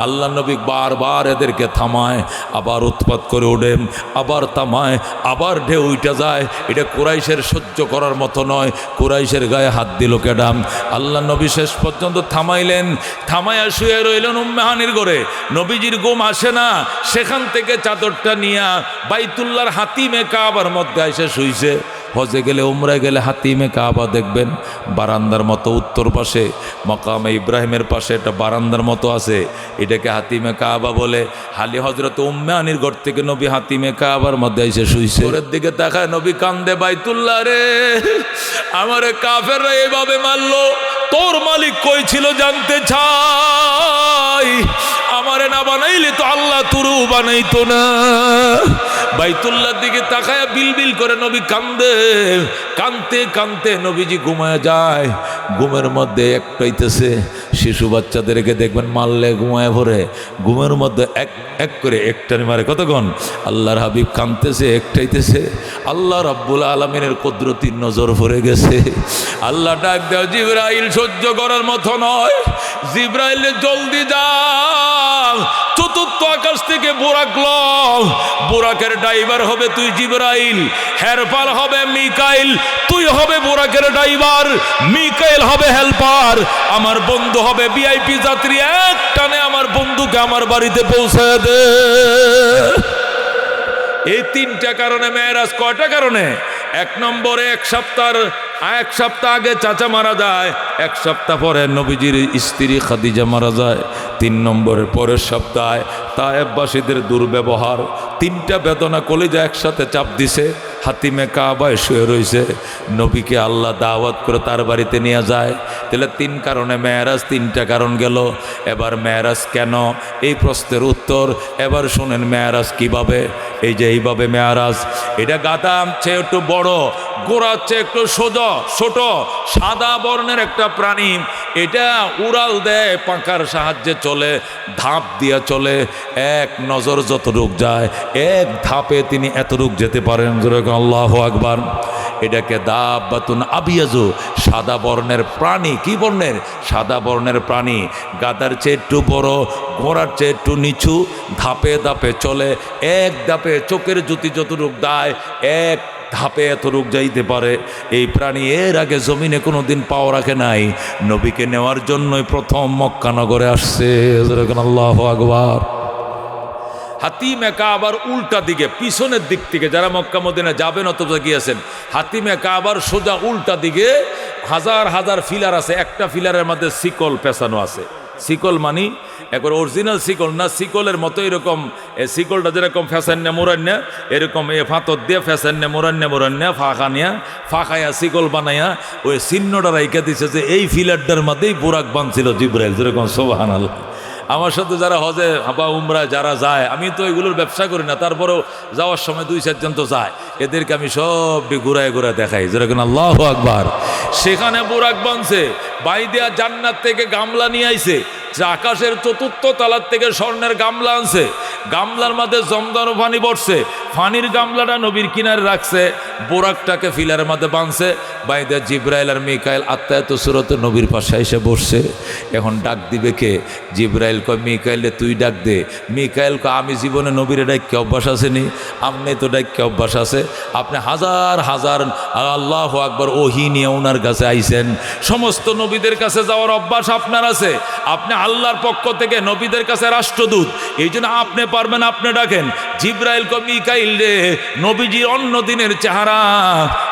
আল্লাহ নবী বারবার এদেরকে থামায়, আবার উৎপাত করে ওঠে, আবার থামায়, আবার ঢেউ উঠে যায়। এটা কুরাইশের সহ্য করার মতো নয়। কুরাইশের গায়ে হাত দিল কেডাম। আল্লাহ নবী শেষ পর্যন্ত থামাইলেন, থামাইয়া শুয়ে রইলেন উম্মে হানির ঘরে। নবীজির ঘুম আসে না, সেখান থেকে চাদরটা নিয়ে বাইতুল্লাহর হাতিমে কাবার মধ্যে এসে শুইছে। হজে গেলে উমরায় গেলে হাতিমে কাবা দেখবেন বারান্দার মতো উত্তর পাশে মাকামে ইব্রাহিমের পাশে একটা বারান্দার মতো আছে, এটাকে হাতিমে কাবা বলে। হালি হজরত উম্মে আনির ঘর থেকে নবী হাতিমে কাবার মধ্যে এসে শুইছে, ওর দিকে তাকায় নবী কান্দে, বাইতুল্লাহ রে আমারে কাফেররা এভাবে মারলো, তোর মালিক কই ছিল জানতে চাই, আমারে না বানাইলে তো আল্লাহ তুরু বানাইতো না। বাইতুল্লাহর দিকে তাকায়া বিলবিল করে নবী কান্দে, কানতে কানতে নবীজি ঘুমায় যায়। ঘুমের মধ্যে একটাইতেছে, শিশু বাচ্চাদেরকে দেখবেন মারলে ঘুমায় ভরে, ঘুমের মধ্যে এক এক করে একটানি মারে, কতক্ষণ আল্লাহর হাবিব কানতেছে, একটাইতেছে। আল্লাহ রাব্বুল আলামিনের কুদরতির নজর পড়ে গেছে। আল্লাহ ডাক দাও, জিবরাইল সহ্য করার মতো নয়, জিবরাইল জলদি যাও, চতুর্থ আকাশ থেকে বোরাক লও, বোরাকের ড্রাইভার হবে তুই জিবরাইল, হেল্পার হবে মিকাইল, তুই হবে বোরাকের ড্রাইভার, মিকাইল হবে হেল্পার, আমার বন্ধু হবে ভিআইপি যাত্রী, এক টানে আমার বন্ধুকে আমার বাড়িতে পৌঁছায় দে। এই তিনটা কারণে মেরাজ। কয়টা কারণে? এক নম্বরে এক সপ্তাহ আগে চাচা মারা যায়, এক সপ্তাহ পরে নবীজির স্ত্রী খাদিজা মারা যায়, 3 নম্বরের পরের সপ্তাহে তায়েববাসীদের দুর্ব্যবহার, 3টা বেদনা কলিজা একসাথে চাপ দিছে। হাতিমে কাবায় শুয়ে রয়েছে, নবীকে আল্লাহ দাওয়াত করে তার বাড়িতে নিয়ে যায়। তাহলে 3 কারণে মেরাজ, 3টা কারণ গেল। এবার মেরাজ কেন, এই প্রশ্নের উত্তর এবার শুনেন। মেরাজ কিভাবে? এই যে এইভাবে মেরাজ, এটা গাদাম চেয়ে একটু বড়, গোড়ার চেয়ে একটু ছোট, সাদা বর্ণের একটা প্রাণী। এটা উড়াল দেয়, পাখার সাহায্যে চলে, ধাপ দিয়া চলে, এক নজর যতটুক যায় এক ধাপে তিনি এতটুক যেতে পারেন। আল্লাহু আকবার। এটাকে দাব্বাতুন আবিয়াজু, সাদা বর্ণের প্রাণী। কি বর্ণের? সাদা বর্ণের প্রাণী। গাদার চেয়ে একটু বড়, ঘোড়ার চেয়ে একটু নিচু, ধাপে ধাপে চলে, এক ধাপে চোখের জ্যোতি যতটুক দেয় এক ধাপে এতটুক যাইতে পারে। এই প্রাণী এর আগে জমিনে কোনো দিন পাও রাখে নাই, নবীকে নেওয়ার জন্যই প্রথম মক্কা নগরে আসছে। আল্লাহু আকবার। হাতিমে কাবার উল্টা দিকে, পিছনের দিক থেকে যারা মক্কা মদিনা যাবেন অথবা গিয়েছেন, হাতিমে কাবার সোজা উল্টা দিকে হাজার হাজার ফিলার আছে, একটা ফিলারের মধ্যে শিকল পেঁচানো আছে। শিকল মানি একবার অরিজিনাল শিকল না, শিকলের মতো এরকম শিকলটা যেরকম ফ্যাসান্যা মোরান্যা, এরকম ফাতর দিয়ে ফ্যাসান্যা মোরান্যা ফাঁকাইয়া শিকল বানাইয়া ওই চিহ্নটা রাইখা দিছে যে এই ফিলারটার মধ্যেই বোরাক বানছিল জিবরাইল। যেরকম সুবহানাল্লাহ। আমার সাথে যারা হজে বা উমরায় যারা যায়, আমি তো এগুলোর ব্যবসা করি না, তারপরেও যাওয়ার সময় 2-4 জন তো যায়, এদেরকে আমি সব ঘুরায় দেখাই। যেরকম আল্লাহু আকবার। সেখানে বোরাক বানছে, বাইদিয়া জান্নাত থেকে গামলা নিয়ে আইছে, আকাশের 4র্থ তলার থেকে স্বর্ণের গামলা আনছে, গামলার মধ্যে জমজম পানি পড়ছে, পানির গামলাটা নবীর কিনারে রাখছে, বোরাকটাকে ফিলারের মধ্যে বাঁধছে। বাইদে জিব্রাইল আর মিকাইল আত্মায়ত সুরতে নবীর পাশে এসে বসছে। এখন ডাক দিবে কে? জিব্রাইল কয় মিকাইলে তুই ডাক দে। মিকাইল কয় আমি জীবনে নবীর ডাক্যে অভ্যাস আসেনি, আপনি তো ডাক্যে অভ্যাস আছে, আপনি হাজার হাজার আল্লাহু আকবার ওহী নিয়ে ওনার কাছে আইছেন, সমস্ত নবীদের কাছে যাওয়ার অভ্যাস আপনার আছে, আপনি আল্লাহর পক্ষ থেকে নবীদের কাছে রাষ্ট্রদূত, এই জন্য আপনি পারবেন, আপনি ডাকেন। জিব্রাইল কয় মিকাইল রে, নবীজির অন্য দিনের চেহারা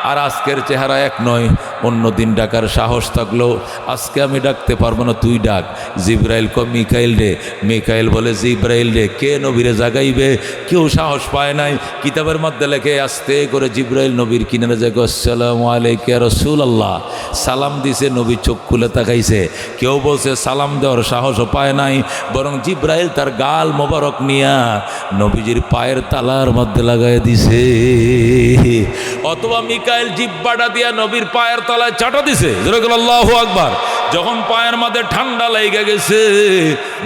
আর আজকের চেহারা এক নয়, অন্য দিন ডাকার সাহস থাকলেও আজকে আমি ডাকতে পারবো না, তুই ডাক। জিব্রাইল কয় মিকাইল রে। মিকাইল বলে জিব্রাইল রে, কে নবীরে জাগাইবে? কেউ সাহস পায় নাই। কিতাবের মধ্যে লেখে আস্তে করে জিব্রাইল নবীর কিনারে জাগে, আসসালামু আলাইকা ইয়া রাসূলুল্লাহ, সালাম দিছে, নবী চোখ খুলে তাকাইছে। কেউ বলছে সালাম দেওয়ার সাহসও পায় নাই, বরং জিব্রাইল তার গাল মোবারক নিয়া নবীজির পায়ের তালার মধ্যে লাগাই দিছে, অথবা মিকাইল জিব্বাটা দিয়া নবীর পায়ের তলায় চাটা দিছে। আল্লাহু আকবার। যখন পায়ের মধ্যে ঠান্ডা লেগে গেছে,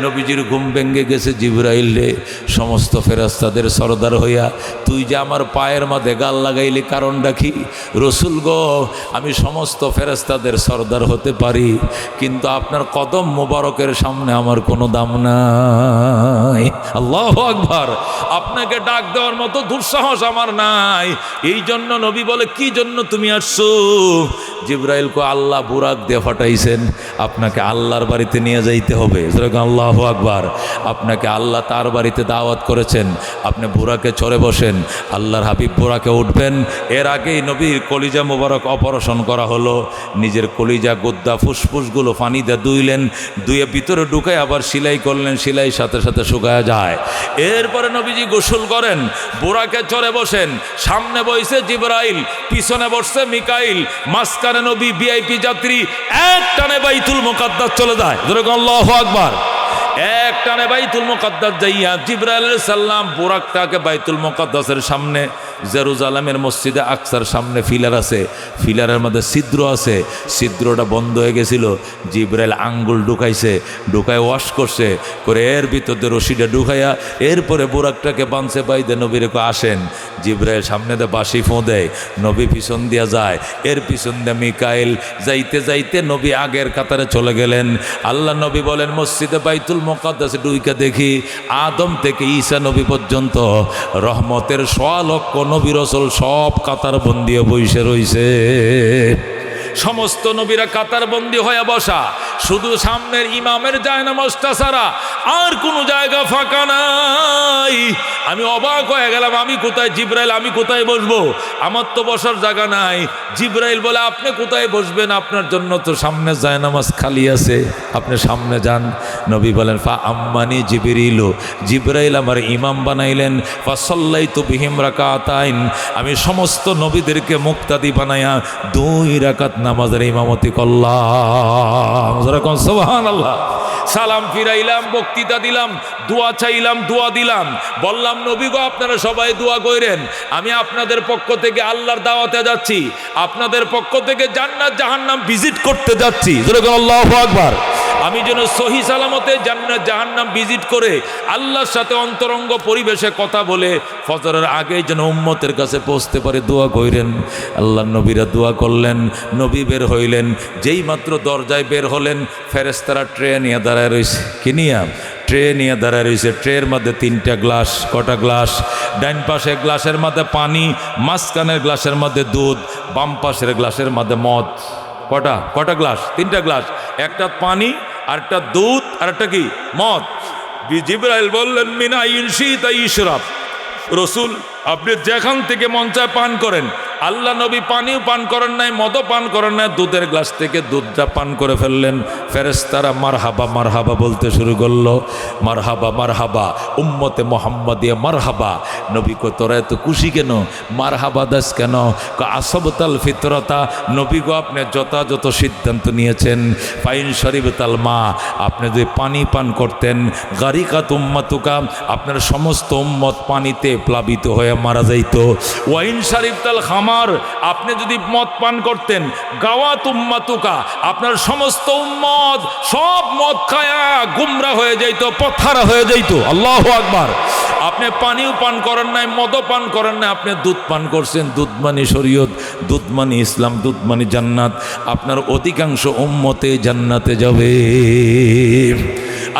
নবীজির ঘুম ভেঙে গেছে। জিব্রাইল রে, সমস্ত ফেরেশতাদের সরদার হইয়া তুই যে আমার পায়ের মধ্যে গাল লাগাইলি, কারণটা কি? রসুল গো, আমি সমস্ত ফেরেশতাদের সরদার হতে পারি, কিন্তু আপনার কদম মোবারকের সামনে আমার কোনো দাম নাই। আল্লাহু আকবার। আপনাকে ডাক দেওয়ার মতো দুঃসাহস আমার নাই। এই জন্য নবী বলে, কি জন্য তুমি আসছো? জিব্রাইল কো আল্লাহ বুরাক দিয়ে ফাটাইছেন, আপনাকে আল্লাহর বাড়িতে নিয়ে যাইতে হবে। আল্লাহু আকবার। আপনাকে আল্লাহ তার বাড়িতে দাওয়াত করেছেন, আপনি বুরাকে চড়ে বসেন, আল্লাহর হাবিব বুরাকে উঠবেন। এর আগেই নবীর কলিজা মোবারক অপারেশন করা হলো, নিজের কলিজা গোদ্দা ফুসফুসগুলো পানি দিয়ে ধুইলেন, ধুয়ে ভিতরে ঢুকায় আবার সেলাই করলেন, সেলাই সাথে সাথে শুকায় যায়। এরপরে নবীজি গোসল করেন, বুরাকে চড়ে বসেন, সামনে বইছে জিবরাইল, পিছনে বসছে মিকাইল, মাঝখানে নবী ভিআইপি যাত্রী, এক টানে বাইতুল মুকাদ্দাস চলে যায়। আল্লাহু আকবার। এক টানে বাইতুল মুকাদ্দাস যাইয়া জিবরাইল আলাইহিস সালাম বুরাকটাকে বাইতুল মুকাদ্দাসের সামনে, জেরুজালেমের মসজিদে আকসার সামনে ফিলার আছে, ফিলারের মধ্যে ছিদ্র আছে, ছিদ্রটা বন্ধ হয়ে গেছিল। জিবরাইল আঙ্গুল ঢুকাইছে, ঢুকায় ওয়াশ করছে, করে এর ভিতরে রশিটা ঢুকাইয়া এরপরে বুরাকটাকে বাঁধছে, বাইদে নবীরে আসেন। জিবরাইল সামনে দিয়ে বাঁশি ফোঁ দেয়, নবী পিছন দিয়া যায়, এর পিছন দিয়ে মিকাইল। যাইতে যাইতে নবী আগের কাতারে চলে গেলেন। আল্লাহ নবী বলেন, মসজিদে বাইতুল মুকাদ্দাসে ঢুইকা দেখি আদম থেকে ঈসা নবী পর্যন্ত রহমতের 100 লক্ষ নবী রাসূল সব কাতার বন্দি বসে রইছে। সমস্ত নবীরা কাতার বন্দি হয়ে বসা, শুধু সামনের ইমামের জায়নামাজটা ছাড়া আর কোনো জায়গা ফাঁকা নাই। আমি অবাক হয়ে গেলাম, আমি কোথায়? জিবরাইল, আমি কোথায় বসবো? আমার তো বসার জায়গা নাই। জিবরাইল বলে, আপনি কোথায় বসবেন? আপনার জন্য তো সামনে জায়নামাজ খালি আছে, আপনি সামনে যান। নবী বলেন, ফা আম্মানি জিবরিল, জিবরাইল আমার ইমাম বানাইলেন। ফা সাল্লাইতু বিহিম রাকাতাইন, আমি সমস্ত নবীদেরকে মুক্তাদি বানাইয়া 2 রাকাত নামাজের ইমামতি করলাম। সুবহানাল্লাহ। সালাম ফিরাইলাম, বক্তৃতা দিলাম, দোয়া চাইলাম, দোয়া দিলাম, বললাম নবী গো আপনারা সবাই দোয়া করেন, আমি আপনাদের পক্ষ থেকে আল্লাহর দাওয়াতে যাচ্ছি, আপনাদের পক্ষ থেকে জান্নাত জাহান্নাম ভিজিট করতে যাচ্ছি। আল্লাহু আকবার। আমি যেন সহি সালামতে জান্নাত জাহান্নাম ভিজিট করে আল্লাহর সাথে অন্তরঙ্গ পরিবেশে কথা বলে ফজরের আগে যেন উম্মতের কাছে পৌঁছতে পারে, দোয়া কইরেন। আল্লাহর নবীরা দোয়া করলেন, নবী বের হইলেন। যেই মাত্র দরজায় বের হলেন, ফেরেশতারা ট্রে নিয়ে দাঁড়ায় রয়েছে। কি নিয়ে? ট্রে নিয়ে দাঁড়ায় রয়েছে। ট্রের মধ্যে 3টা গ্লাস। কটা গ্লাস? ডাইন পাশের গ্লাসের মধ্যে পানি, মাঝখানের গ্লাসের মধ্যে দুধ, বাম পাশের গ্লাসের মধ্যে মদ। কটা? কটা গ্লাস? 3টা গ্লাস। একটা পানি, আরেকটা দুধ, আরেকটা কি? মদ। জিবরাইল বললেন, মিনা ইনশিতা ইশরাব, রসুল আপনি যেখান থেকে মন চায় পান করেন। আল্লাহ নবী পানিও পান করেন নাই, মদও পান করেন নাই, দুধের গ্লাস থেকে দুধটা পান করে ফেললেন। ফেরেশতারা মারহাবা মারহাবা বলতে শুরু করলো, মারহাবা মারহাবা, উম্মতে মুহাম্মাদিয়া মারহাবা। নবী কো তোরা এত খুশি কেন? মারহাবা দাস কেন? আসবতাল ফিতরতা, নবী গো আপনি যথাযথ সিদ্ধান্ত নিয়েছেন। ফাইন শরীবতাল মা, আপনি যদি পানি পান করতেন, গারিকাত উম্মাতুকা, আপনার সমস্ত উম্মত পানিতে প্লাবিত হয়ে মারা যাইত। ওয়াইন শরীবতাল খামা, আপনি যদি মদ পান করতেন, গাওয়াত উম্মাতুকা, আপনার সমস্ত উম্মত সব মদ খায়া গুমরা হয়ে যাইত, পথহারা হয়ে যাইত। আল্লাহু আকবার। আপনি পানিও পান করেন নাই, মদও পান করেন নাই, আপনি দুধ পান করছেন। দুধ মানে শরীয়ত, দুধ মানে ইসলাম, দুধ মানে জান্নাত। আপনার অধিকাংশ উম্মতে জান্নাতে যাবে।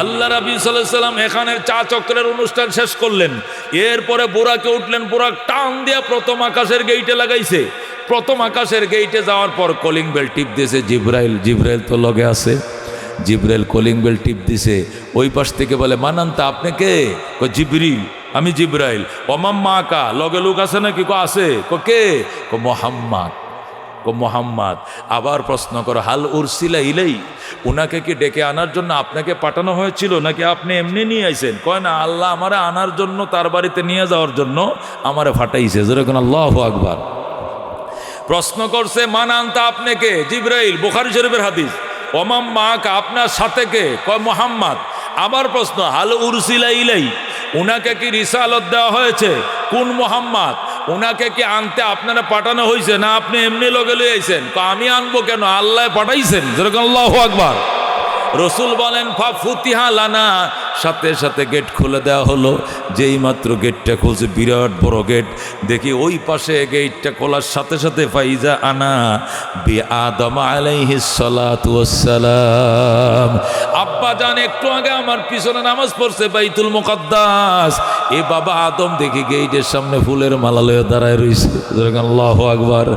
আল্লাহ রাব্বি সাল্লাল্লাহু আলাইহি সাল্লাম এখানের চা চক্রের অনুষ্ঠান শেষ করলেন। এরপরে বুরাকে উঠলেন, বুরাক টান দিয়া প্রথম আকাশের গেইটে লাগাইছে। প্রথম আকাশের গেইটে যাওয়ার পর কলিং বেল টিপ দিয়েছে জিবরাইল। জিবরাইল তো লগে আছে। জিবরাইল কলিং বেল টিপ দিছে। ওই পাশ থেকে বলে, মানান্তা আপনি কে? জিবরিল, আমি জিবরাইল। ওমাম মা কা, লগে লোক আছে নাকি? আছে। কে? মোহাম্মদ। মোহাম্মদ। আবার প্রশ্ন করো, হাল উরসিলা ইলাই, উনাকে কি ডেকে আনার জন্য আপনাকে পাঠানো হয়েছিল নাকি আপনি এমনি নিয়ে আইছেন? কয় না, আল্লাহ আমারে আনার জন্য, তার বাড়িতে নিয়ে যাওয়ার জন্য আমারে ফাটাইছে। যেরকম আল্লাহু আকবার। প্রশ্ন করছে, মানান্তা আপনি কে? জিবরাইল, বুখারী শরীফের হাদিস। ওমাম মা কা, আপনার সাথে কে? কয় মোহাম্মদ। আবার প্রশ্ন, হাল উরসিলা ইলাই, উনাকে কি রিসালত দেওয়া হয়েছে? কোন মোহাম্মদ? উনাকে কি আনতে আপনারা পাঠানো হয়েছে না আপনি এমনি লগে লই আইছেন? আমি আনবো কেন, আল্লাহ পাঠাইছেন। যেরকম আল্লাহু আকবার। রসুল বলেন, ফা ফুতিহা লানা, সাথে সাথে গেট খুলে দেওয়া হলো। যেই মাত্র গেটটা খুলছে, বিরাট বড় গেট। দেখি ওই পাশে গেটটা খোলার সাথে সাথে ফাইজা আনা বি আদম আলাইহিস সালাতু ওয়াস সালাম, আব্বা জান একটু আগে আমার পিছনে নামাজ পড়ছে বাইতুল মুকাদ্দাস, এ বাবা আদম দেখি গেইটের সামনে ফুলের মালা লয়ে দাঁড়ায় রইছে। আল্লাহু আকবার।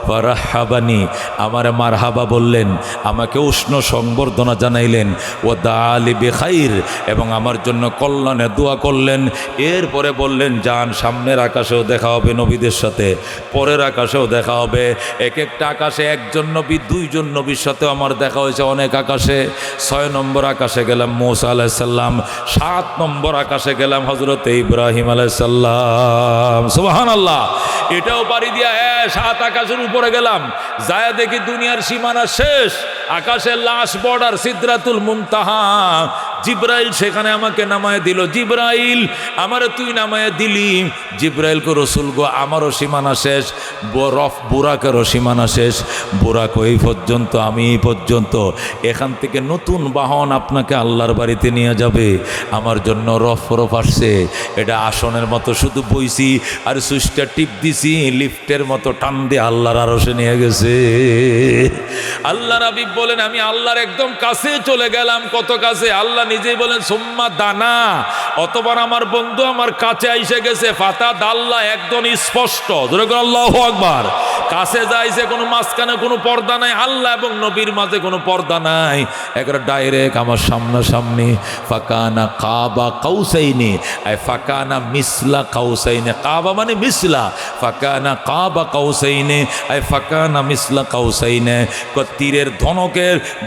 ফারাহাবানি, আমারে মারহাবা বললেন, আমাকে উষ্ণ সংবর্ধনা জানাইলেন। ও দালি বেখাইর, এবং আমার জন্য কল্যাণে দোয়া করলেন। এরপরে বললেন, যান সামনের আকাশেও দেখা হবে নবীদের সাথে, পরের আকাশেও দেখা হবে। এক একটা আকাশে একজন নবী, দুইজন নবীর সাথেও আমার দেখা হয়েছে অনেক আকাশে। 6 নম্বর আকাশে গেলাম মূসা আলাইহিস সালাম, 7 নম্বর আকাশে গেলাম হযরত ইব্রাহিম আলাইহিস সালাম। সুবহানাল্লাহ। এটাও পারি দিয়া 7 আকাশের উপরে গেলাম, যায় দেখি দুনিয়ার সীমানা শেষ, আকাশের লাশ বর্ডার সিদরাতুল মুনতাহা। জিব্রাইল সেখানে আমাকে নামায় দিল। জিব্রাইল, আমারে তুই নামায় দিলি। জিব্রাইল কো রসুল গো, আমারও সীমানা শেষ। বুরাকেরও সীমানা শেষ। বুরাক এই পর্যন্ত, আমি এই পর্যন্ত। এখান থেকে নতুন বাহন আপনাকে আল্লাহর বাড়িতে নিয়ে যাবে। আমার জন্য রফ আসছে, এটা আসনের মতো শুধু বইছি আর সুইচটা টিপ দিছি, লিফটের মতো টান দিয়ে আল্লাহর আরশে নিয়ে গেছে। আল্লাহ রাবি বলেন, আমি আল্লাহর একদম কাছে চলে গেলাম। কত কাছে? আল্লাহ নিজেই বলেন সুম্মা দানা, অতবার আমার বন্ধু আমার কাছে আইসে গেছে। ফাতা দাল্লা, একদম স্পষ্ট। আল্লাহু আকবার। কাছে যাইছে, কোনো মাঝখানে কোনো পর্দা নাই। আল্লাহ এবং নবীর মাঝে কোনো পর্দা নাই, একটা ডাইরেক্ট আমার সামনাসামনি। ফাকানা কাবা কাউসাইনি, ফাকানা মিসলা কাউসাইনি। কাবা মানে মিসলা, ফাকানা কাবা কাউসাইনি, ফাকানা মিসলা কাউসাইনি। তীরের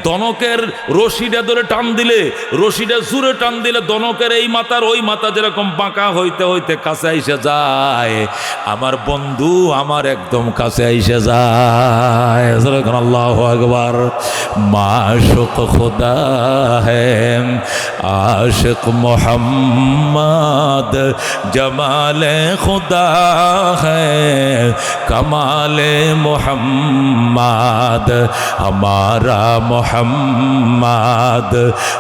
ধনকের রশিটা ধরে টান দিলে, রশিটা জুড়ে টান দিলে ধনকের এই মাথার ওই মাথা যেরকম বাঁকা হইতে হইতে কাছে আইসে যায়, আমার বন্ধু আমার একদম কাছে আইসে যায়। আল্লাহু আকবার। মাশুক খুদা হ্যায় আশিক মোহাম্মদ, জমালে খুদা হ্যায় কমালে মোহাম্মদ, हमारा मोहम्मद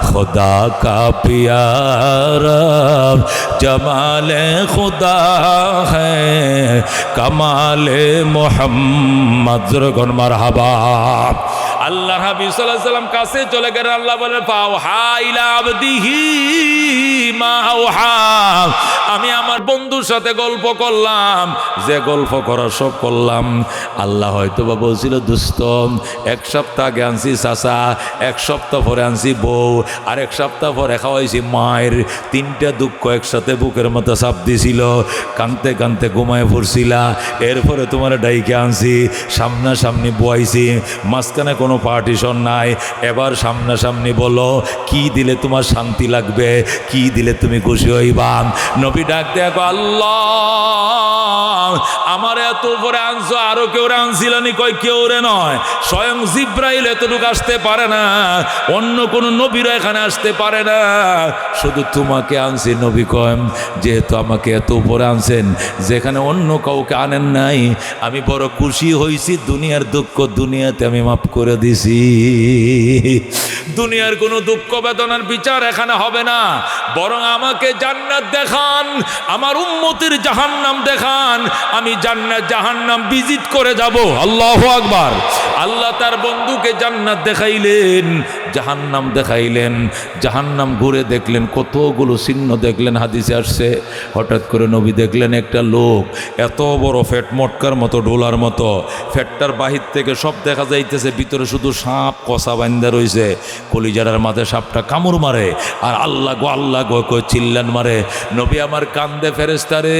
खुदा का प्यारा, जमाले खुदा है कमाले मोहम्मद। जुर्गन मरहबा। আল্লাহ হাবিব সাল্লাল্লাহু আলাইহি সাল্লাম কাছে চলে গেলেন। আল্লাহ বলেন, ফাওহা ইলা আবদিহি মা আওহা। আমি আমার বন্ধুর সাথে গল্প করলাম, যে গল্প করার সব করলাম। আল্লাহ হয়তো বা বলছিল, দোস্ত 1 সপ্তাহ আগে আনছি চাচা, 1 সপ্তাহ পরে আনছি বউ, আর 1 সপ্তাহ পরে খাওয়াইছি মায়ের। 3টা দুঃখ একসাথে বুকের মতো চাপ দিছিল, কানতে কানতে ঘুমায় পড়ছিলা। এরপরে তোমার ডাইকে আনছি, সামনাসামনি বয়াইছি, মাঝখানে কোনো পার্টিশন নাই। এবার সামনাসামনি বলো, কি দিলে তোমার শান্তি লাগবে, কি দিলে তুমি খুশি হইবা? নবী ডাক দেখো, আল্লাহ আমার এত উপরে আনছো, আরো কেউ আনছিল নি? কয় কেউ রে নয়, স্বয়ং জিব্রাইল এতটুকু আসতে পারে না, অন্য কোন নবীরা এখানে আসতে পারে না, শুধু তোমাকে আনছি। নবী কয়, যেহেতু আমাকে এত উপরে আনছেন, যেখানে অন্য কাউকে আনেন নাই, আমি বড় খুশি হয়েছি। দুনিয়ার দুঃখ দুনিয়াতে আমি মাফ করে দিছি। দুনিয়ার কোনো দুঃখ বেদনার বিচার এখানে হবে না, বরং আমাকে জান্নাত দেখান, আমার উম্মতের জাহান্নাম দেখান, আমি জান্নাত জাহান্নাম ভিজিট করে যাব। আল্লাহু আকবার। আল্লাহ তার বন্ধুকে জান্নাত দেখাইলেন, জাহান্নাম দেখাইলেন। জাহান্নাম ঘুরে দেখলেন, কতগুলো চিহ্ন দেখলেন, হাদিসে আসছে। হঠাৎ করে নবী দেখলেন একটা লোক, এত বড় ফ্যাট, মটকার মতো, ডোলার মতো। ফ্যাটটার বাহির থেকে সব দেখা যাইতেছে, ভিতরে শুধু সাপ কষা বান্ধা রয়েছে। কলিজারার মাঝে সাপটা কামড় মারে, আর আল্লাহ গো কই চিল্লান মারে। নবী আমার কান্দে, ফেরেশতারে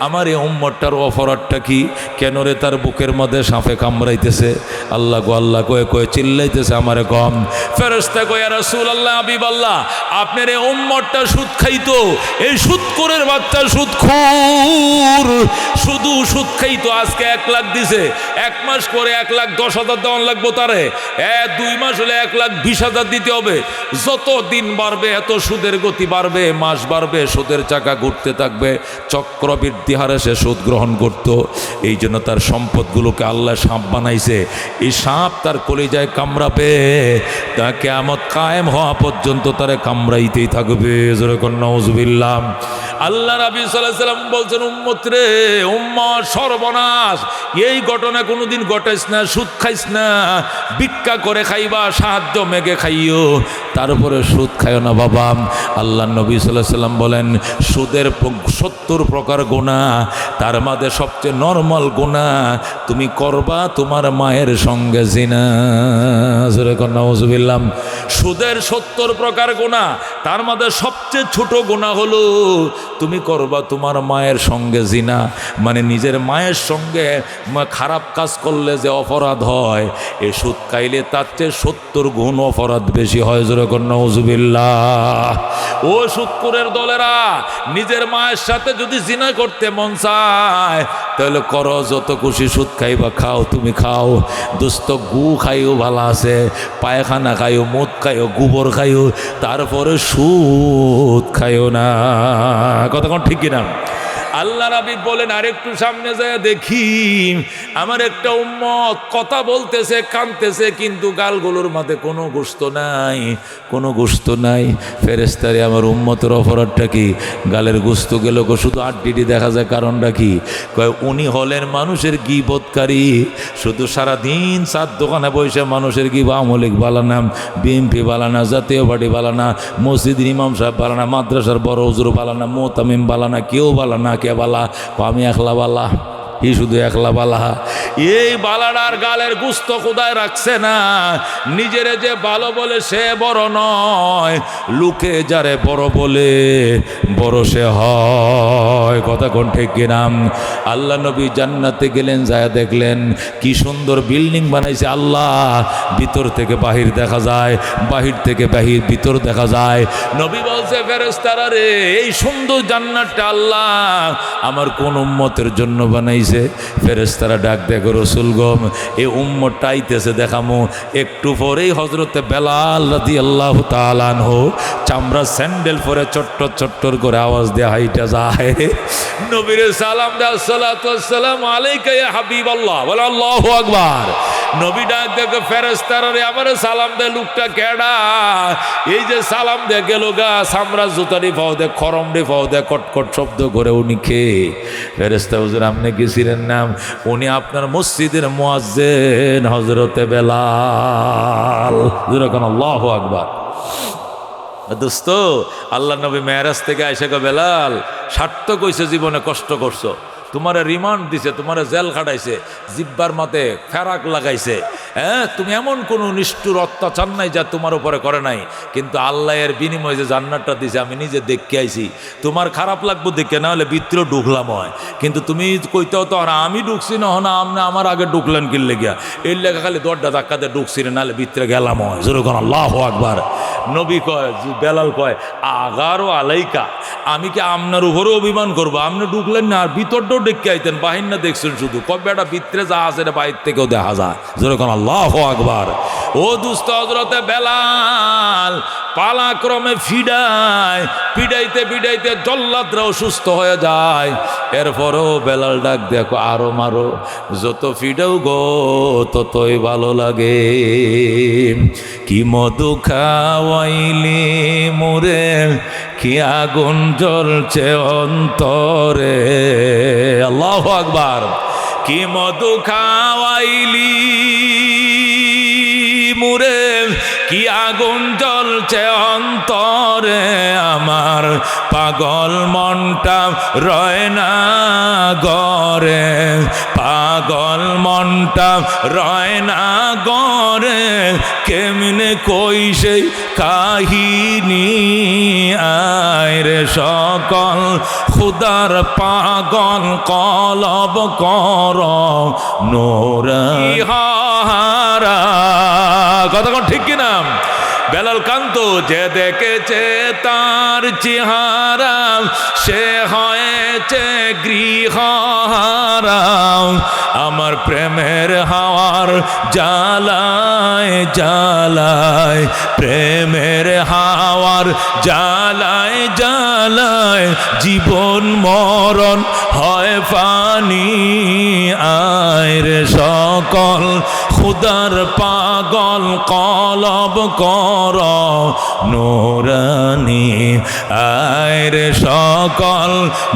আমার এই উম্মতটার অপরাধটা কি? কেন রে তার বুকের মধ্যে সাপে কামড়াইতেছে? আল্লাহ কয়ে চিল্লাইতেছে আমারে কম। ফেরেশতা কয়, ইয়া রাসূলুল্লাহ, হাবিবাল্লাহ, আপনার এই উম্মতটা সুদ খাইতো, এই সুদখোরের বাচ্চা সুদখোর, শুধু সুদ খাইতো। আজকে 1 লাখ দিছে, 1 মাস করে 1,10,000 দেওয়ান লাগবো তারে। 2 মাস হলে 1,20,000 দিতে হবে। যত দিন বাড়বে এত সুদের গতি বাড়বে, মাস বাড়বে, সুদের চাকা ঘুরতে থাকবে, চক্রবৃদ্ধি হারে সে সুদ গ্রহণ করত। এই জন্য তার সম্পদগুলোকে আল্লাহ সাপ বানাইছে। এই সাপ তার কলিজায় কামড়াবে, তা কিয়ামত কায়েম হওয়া পর্যন্ত তারে কামড়াইতেই থাকবে। জোরে কর নাউজুবিল্লাহ। আল্লাহ নবী সাল্লাল্লাহু আলাইহি সাল্লাম বলছেন, উম্মত রে, উম্মত সর্বনাশ, এই ঘটনা কোনোদিন ঘটাইস না, সুদ খাইস না, ভিক্ষা করে খাইবা, সাহায্য মেঘে খাইও, তারপরে সুদ খাইও না বাবা। আল্লাহ নবী সাল্লাল্লাহু আলাইহি সাল্লাম বলেন, সুদের 70 প্রকার গুনাহ, তার মধ্যে সবচেয়ে নরমাল গুনাহ তুমি করবা তোমার মায়ের সঙ্গে জিনা। জোরে কর নাউজুবিল্লাহ। সুদের 70 প্রকার গুনাহ, তার মধ্যে সবচেয়ে ছোট গুনাহ হলো তুমি করবা তোমার মায়ের সঙ্গে জিনা। মানে নিজের মায়ের সঙ্গে খারাপ কাজ করলে যে অপরাধ হয়, এই সুদ খাইলে তার চেয়ে 70 গুণ অপরাধ বেশি হয়। জোরে কর নাউজুবিল্লাহ। ও সুদখোরের দলেরা, নিজের মায়ের সাথে যদি জিনা করতে মন চায় তাহলে করো, যত খুশি সুদ খাইবা খাও, তুমি খাও। দোস্ত, গু খাইও ভালো আছে, পায়খানা খাইও, মদ খাইও, গোবর খাইও, তারপরে সুদ খাইও না। কতক্ষণ ঠিক কিনা? আল্লাহ নবী বলেন, আরেকটু সামনে যায় দেখি আমার একটা উম্মত কথা বলতেছে, কাঁদতেছে, কিন্তু গালগুলোর মাঝে কোনো গোশত নাই, কোনো গোশত নাই। ফেরেশতারে আমার উম্মতের অপরাধটা কি? গালের গোশত গেল গো, শুধু আড্ডিটি দেখা যায়। কারণটা কি? কয় উনি হলেন মানুষের গীবতকারী, শুধু সারাদিন চার দোকানে বসে মানুষের গীব। আমলিক বালানা, বিএমপি বালানা, জাতীয় পার্টি বালানা, মসজিদের ইমাম সাহেব বালানা, মাদ্রাসার বড় হুজুর বালানা, মোতামিম বালানা, কেউ বালানা, কে বালা? আমি একলা বালা, ই শুধু একলা বালা। এই বালাডার গালের গুস্ত খোদায় রাখছে না। নিজেরে যে ভালো বলে সে বড় নয়, লোকে যারে বড় বলে বড় সে হয়। কথা কোন ঠিক কিনা? আল্লাহ নবী জান্নাতে গেলেন, যায় দেখলেন কি সুন্দর বিল্ডিং বানাইছে আল্লাহ। ভিতর থেকে বাহির দেখা যায়, বাহির থেকে বাহির ভিতর দেখা যায়। নবী বলছে, ফেরেশতারা রে, এই সুন্দর জান্নাতটা আল্লাহ আমার কোন উম্মতের জন্য বানাইছে? ফেরেশতারা ডাক দেখো, রসুল গম, এই উম্মতটা আইতেছে দেখামো। একটু পরেই হযরতে বেলাল রাদিয়াল্লাহু তাআলা আনহু চামড়া স্যান্ডেল পরে চট্টর চট্টর করে আওয়াজ দিয়ে হাইটা যায়, নবীরে সালাম দেয়, আসসালাতু ওয়াসসালামু আলাইকা ইয়া হাবিবাল্লাহ, বলে আল্লাহু আকবার। নবী ডাক দেখো, ফেরেশতারা রে, আমারে সালাম দেয় লোকটা কেডা? এই যে সালাম দিয়ে গেল গা, চামড়া জুতারি পাও দে, খরম রে পাও দে, কটকট শব্দ করে, উনি কে? ফেরেশতা, হুজুর আপনি কি ছিলেন নাম? উনি আপনার মসজিদের মুয়াজ্জিন হযরতে বেলাল। যেরকম আল্লাহু আকবার। দোস্ত, আল্লাহ নবী মেরাজ থেকে আইসা গো, বেলাল সার্থক হইছে, জীবনে কষ্ট করছো, তোমারে রিমান্ড দিছে, তোমারে জেল খাটাইছে, জিব্বার মাতে ফেরাক লাগাইছে, হ্যাঁ, তুমি এমন কোনো নিষ্ঠুর অত্যাচার নাই যা তোমার উপরে করে নাই, কিন্তু আল্লাহ এর বিনিময়ে যে জান্নাতটা দিছে আমি নিজে দেখে আইছি। তোমার খারাপ লাগবো দেখে, না হলে ভিতরে ঢুকলাম হয়, কিন্তু তুমি কইতেও তো আর আমি ঢুকছি না, না আপনি আমার আগে ঢুকলেন কিনলে গিয়া, এর লেখা খালি দরজা ধাক্কাতে ঢুকছি না, নাহলে ভিতরে গেলাম হয়। যেরকম আল্লাহু আকবার। নবী কয়, বেলাল কয়, আগারও আলাইকা, আমি কি আপনার উপরেও অভিমান করবো? আপনি ঢুকলেন না, আর ভিতরটাও ডেকে আইতেন, বাহির না দেখছেন শুধু। কবে একটা ভিতরে যা আছে বাহির থেকেও দেখা যায়। যেরকম আল্লাহু আকবার। ও দুস্থ হযরতে বেলাল পালাক্রমে ফিডায়, পিডাইতে পিডাইতে জল্লাদরাও সুস্থ হয়ে যায়। এরপরেও বেলাল ডাক দেখো, আরো মারো, যত ফিডাও গো ততই ভালো লাগে। কি মধু খাওয়াইলি মোরে, কি আগুন জ্বলছে অন্তরে। আল্লাহু আকবার। কি মধু খাওয়াইলি মুরে, কি আগুন জ্বলছে অন্তরে, আমার পাগল মনটা রয় না গরে, পাগল মনটা রয় না গরে, কেমনে কই সেই কাহিনী, আয় রে সকল খুদার পাগল কলব কর নোরা। কথা কোন ঠিক কিনা? বেলাল কান্ত, যে দেখেছে তার চেহারা সে হয়েছে গৃহহারা, আমার প্রেমের হাওয়ার জ্বালায় জ্বালায়, প্রেমের হাওয়ার জ্বালায় জ্বালায়, জীবন মরণ হয় পানি, আয় রে সকল খুদার পাগল কলব কর নূরানি আয়রে সকল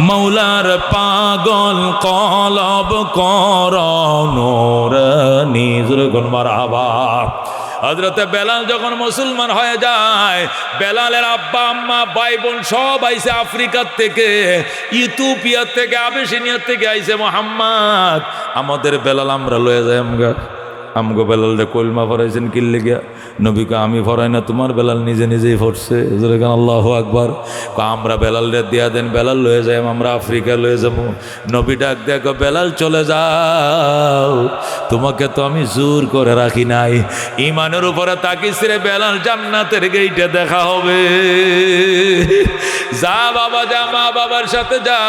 মৌলার পাগল কলব কর নূরানি জুরগুন মারহাবা। হযরতে বেলাল যখন মুসলমান হয়ে যায়, বেলালের আব্বা আম্মা ভাই বোন সব আইছে আফ্রিকার থেকে, ইথিওপিয়া থেকে, আবিসিনিয়া থেকে আইছে। মোহাম্মদ আমাদের বেলাল আমরা লয়ে যাই আমগো বেলাল রে কলমা ফরাইছেন কিল্লে গিয়া? নবীকে আমি ফরাই না, তোমার বেলাল নিজে নিজেই ফরছে। আল্লাহু আকবার। আমরা বেলাল রে দিয়া দেন, বেলাল লয়ে যাই, আমরা আফ্রিকা লয়ে যাবো। নবী ডাক দেখো, বেলাল চলে যাও, তোমাকে তো আমি জোর করে রাখি নাই। ইমানের উপরে তাকিস রে বেলাল, জান্নাতের গেইটে দেখা হবে। যা বাবা যা, মা বাবার সাথে যা।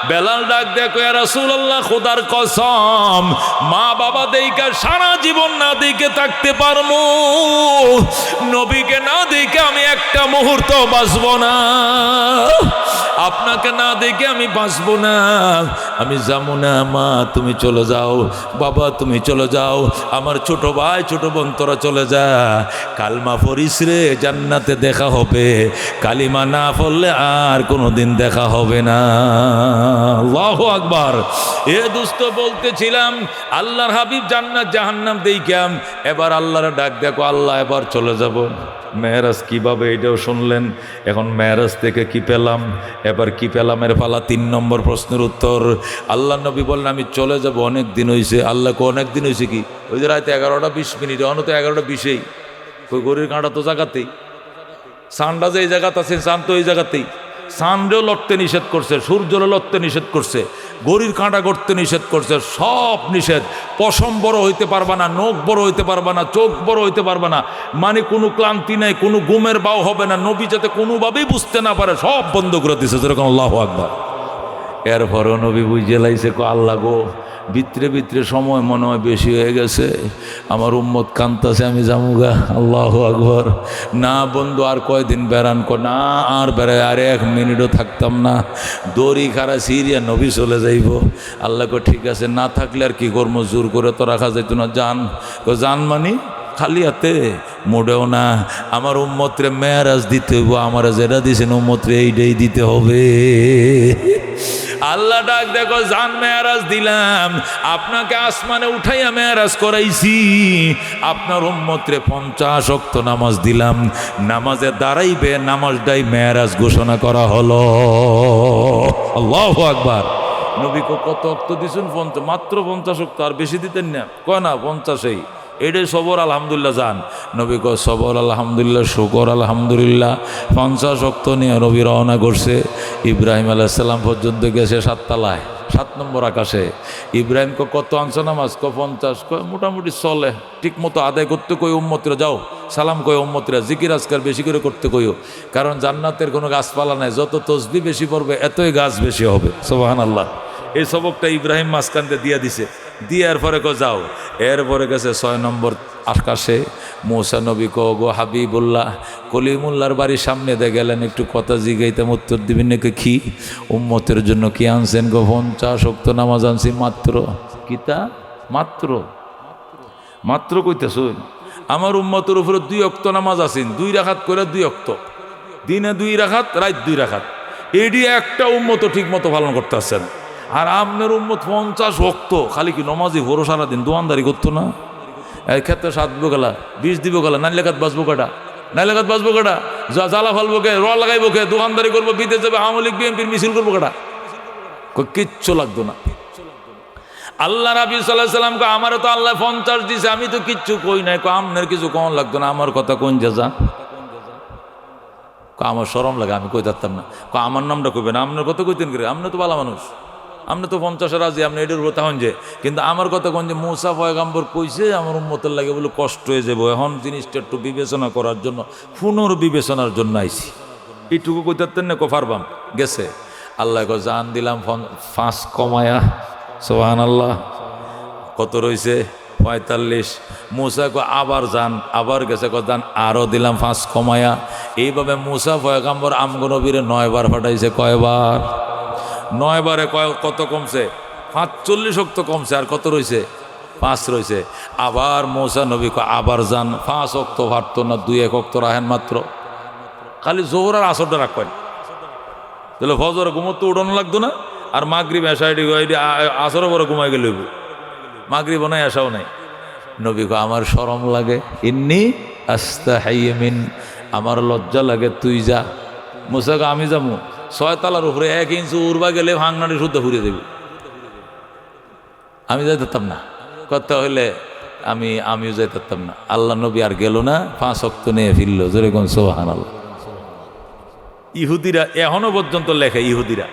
বেলাল ডাক দেখো, ইয়া রাসূলুল্লাহ খোদার কসম, মা বাবা দেইকা সারা জীবন না দেখে থাকতে পারবো, নবীকে না দেখে আমি একটা মুহূর্ত বাঁচব না, আপনাকে না দেখে আমি বাঁচব না। আমি যাবো না। মা তুমি চলে যাও, বাবা তুমি চলে যাও, আমার ছোট ভাই ছোট বোন তোরা চলে যা। কালমা পড়িস রে, জান্নাতে দেখা হবে। কালিমা না পড়লে আর কোনোদিন দেখা হবে না। আল্লাহু আকবার। এ দোস্ত বলতেছিলাম, আল্লাহর হাবিব জান্নাত জাহান্নাম দেইখাম, এবার আল্লাহর ডাক দেখো, আল্লাহ এবার চলে যাব। মেরাজ কিভাবে, এটাও শুনলেন। এখন মেরাজ থেকে কি পেলাম, এবার কি পেলাম এর পালা। 3 নম্বর প্রশ্নের উত্তর। আল্লাহ নবী বললেন আমি চলে যাব, অনেক দিন হয়েছে। আল্লাহকে অনেক দিন হয়েছে কি? ওই যে রাতে 11টা 20 মিনিট, অনত 11টা 20-এই। ওই গরির কাঁটা তো জায়গাতেই, সানটা যে এই জায়গাতে আছে, সান তো এই জায়গাতেই। সানরেও লড়তে নিষেধ করছে, সূর্যরে লড়তে নিষেধ করছে, গরির কাঁটা করতে নিষেধ করছে, সব নিষেধ। পশম বড় হইতে পারবা না, নখ বড় হইতে পারবা না, চোখ বড় হইতে পারবা না, মানে কোনো ক্লান্তি নাই, কোনো ঘুমের বাও হবে না। নবী যাতে কোনোভাবেই বুঝতে না পারে, সব বন্ধ করে দিছে। যেরকম আল্লাহু আকবার। এরপরও নবী বুঝে লাইছে, আল্লাহ গো, ভিতরে ভিতরে সময় মনে হয় বেশি হয়ে গেছে, আমার উম্মত কান্তাছে, আমি যামুগা। আল্লাহু আকবার। না বন্ধু, আর কয়দিন বেড়ান? না আর বেড়ায়, আর 1 মিনিটও থাকতাম না। দড়ি খারা সিরিয়া নবী চলে যাইব। আল্লাহ কো ঠিক আছে, না থাকলে আর কি কর্ম, জোর করে তো রাখা যাইত না। জান জান মানি খালি হাতে মোড়েও না, আমার উম্মতরে মেরাজ দিতে হইব, আমার যেটা দিয়েছেন উম্মতরে এইটাই দিতে হবে। আল্লাহ ডাক দেখো, জান মেরাজ দিলাম, আপনাকে আসমানে উঠাইয়া মেরাজ করাইছি, আপনার উম্মতরে 50 ওয়াক্ত নামাজ দিলাম, নামাজে দাঁড়াইবে, নামাজটাই মেরাজ ঘোষণা করা হলো। আল্লাহু আকবার। নবীকে কত ওয়াক্ত দিছেন? 50, মাত্র 50 ওয়াক্ত, আর বেশি দিতেন না। কয় না 50-এই, এটাই সবর আলহামদুলিল্লাহ। যান নবী কয় সবর আলহামদুলিল্লাহ, শুকর আলহামদুলিল্লাহ। 50 ওয়াক্ত নিয়ে নবী রওনা করছে। ইব্রাহিম আলাইহিস সালাম পর্যন্ত গেছে 7 তলায়, 7 নম্বর আকাশে। ইব্রাহিম কত আনছো নামাজ? 50। কয় মোটামুটি চলে, ঠিক মতো আদায় করতে কই উম্মতরা, যাও সালাম কই উম্মতরা, জিকির আজকার বেশি করে করতে কইও, কারণ জান্নাতের কোনো গাছপালা নাই, যত তসবিহ বেশি পড়বে এতই গাছ বেশি হবে। সুবহানাল্লাহ। এই সবকটা ইব্রাহিম মাঝখানতে দিয়া দিছে। দিয়ার পরে যাও। এরপরে গেছে 6 নম্বর আকাশে। মূসা নবী গো হাবিবুল্লাহ, কলিমুল্লাহর বাড়ির সামনে দিয়ে গেলেন, একটু কথা জিগাইতাম, উত্তর দিবেন নাকি? কি উম্মতের জন্য কি আনছেন গো? 50 ওয়াক্ত নামাজ আনছি মাত্র। কিতা মাত্র? মাত্র কইতেছুন? আমার উম্মতের উপরে 2 ওয়াক্ত নামাজ আছেন, 2 রাকাত করে, 2 ওয়াক্ত, দিনে 2 রাকাত, রাত 2 রাকাত। এডি একটা উম্মত ঠিক মতো পালন করতে আসছেন। আর আপনার উম্মত 50 ওয়াক্ত, খালি কি নমাজি ভরো সারাদিন দোয়ানদারি করতো না? এই ক্ষেত্রে 7 দিব গেলা, 20 দিব গেলা, নাইলেখাত বাঁচবো কাটা, নাইলেখাত বাঁচবো কাটা, জ্বালা ফালবো কে, র লাগাইবো কে, দোকানদারি করবো, বিদেশ যাবে, আওয়ামী লীগ বিএনপির মিছিল করবো কাটা, কিচ্ছু লাগতো না। আল্লাহ রাবি সাল্লাহ সাল্লামকে আমারও তো আল্লাহ 50 দিছে, আমি তো কিচ্ছু কই নাই। আপনার কিছু কম লাগতো না, আমার কথা কোন যা, আমার শরম লাগে, আমি কই থাকতাম না। আমার নামটা কইবেন, আপনার কথা কইতেন করে, আপনি তো ভালো মানুষ, আপনি তো 50 রাজি, আপনি এটার কথা হন যে, কিন্তু আমার কথা কোন যে মূসা পয়গাম্বর কইছে আমার উম্মতের লাগে বলে কষ্ট হয়ে যাবো, এখন জিনিসটা একটু বিবেচনা করার জন্য, পুনর্বিবেচনার জন্য আইছি। এইটুকু কই থাকতেন না, পারবাম গেছে। আল্লাহ জান দিলাম 5 কমায়া। সুবহানাল্লাহ। কত রয়েছে? 45। মূসা আবার যান, আবার গেছে, যান আরও দিলাম 5 কমায়া। এইভাবে মূসা পয়গাম্বর আমগো নবীরে 9 বার পাঠাইছে। কয়বার? 9 বারে কত কমছে? 45 ওয়াক্ত কমছে। আর কত রয়েছে? 5 রয়েছে। আবার মূসা নবী আবার যান, 5 ওয়াক্ত পারতো না, 2-1 ওয়াক্ত রাখেন মাত্র, খালি জোহর আর আসরটা রাখবেন, তাহলে ফজর ঘুমোতে উঠানো লাগতো না। আর মাগরিব এসা আসরও বড় ঘুমাই গেল, মাগরিবও নাই এসাও নাই। নবী কো আমার শরম লাগে, ইন্নি আস্তাহি মিন, আমার লজ্জা লাগে, তুই যা। মূসা কো আমি যাবো? 6 তলার উপরে 1 ইঞ্চি উড়বা গেলে ভাঙনাটি শুদ্ধ ফুরিয়ে দেব, আমি যাই পারতাম না, করতে হইলে আমিও যাই পারতাম না। আল্লাহ নবী আর গেল না, 5 ওয়াক্ত নিয়ে ফিরল, জোরে কোন সুবহানাল্লাহ। ইহুদিরা এখনো পর্যন্ত লেখে, ইহুদিরা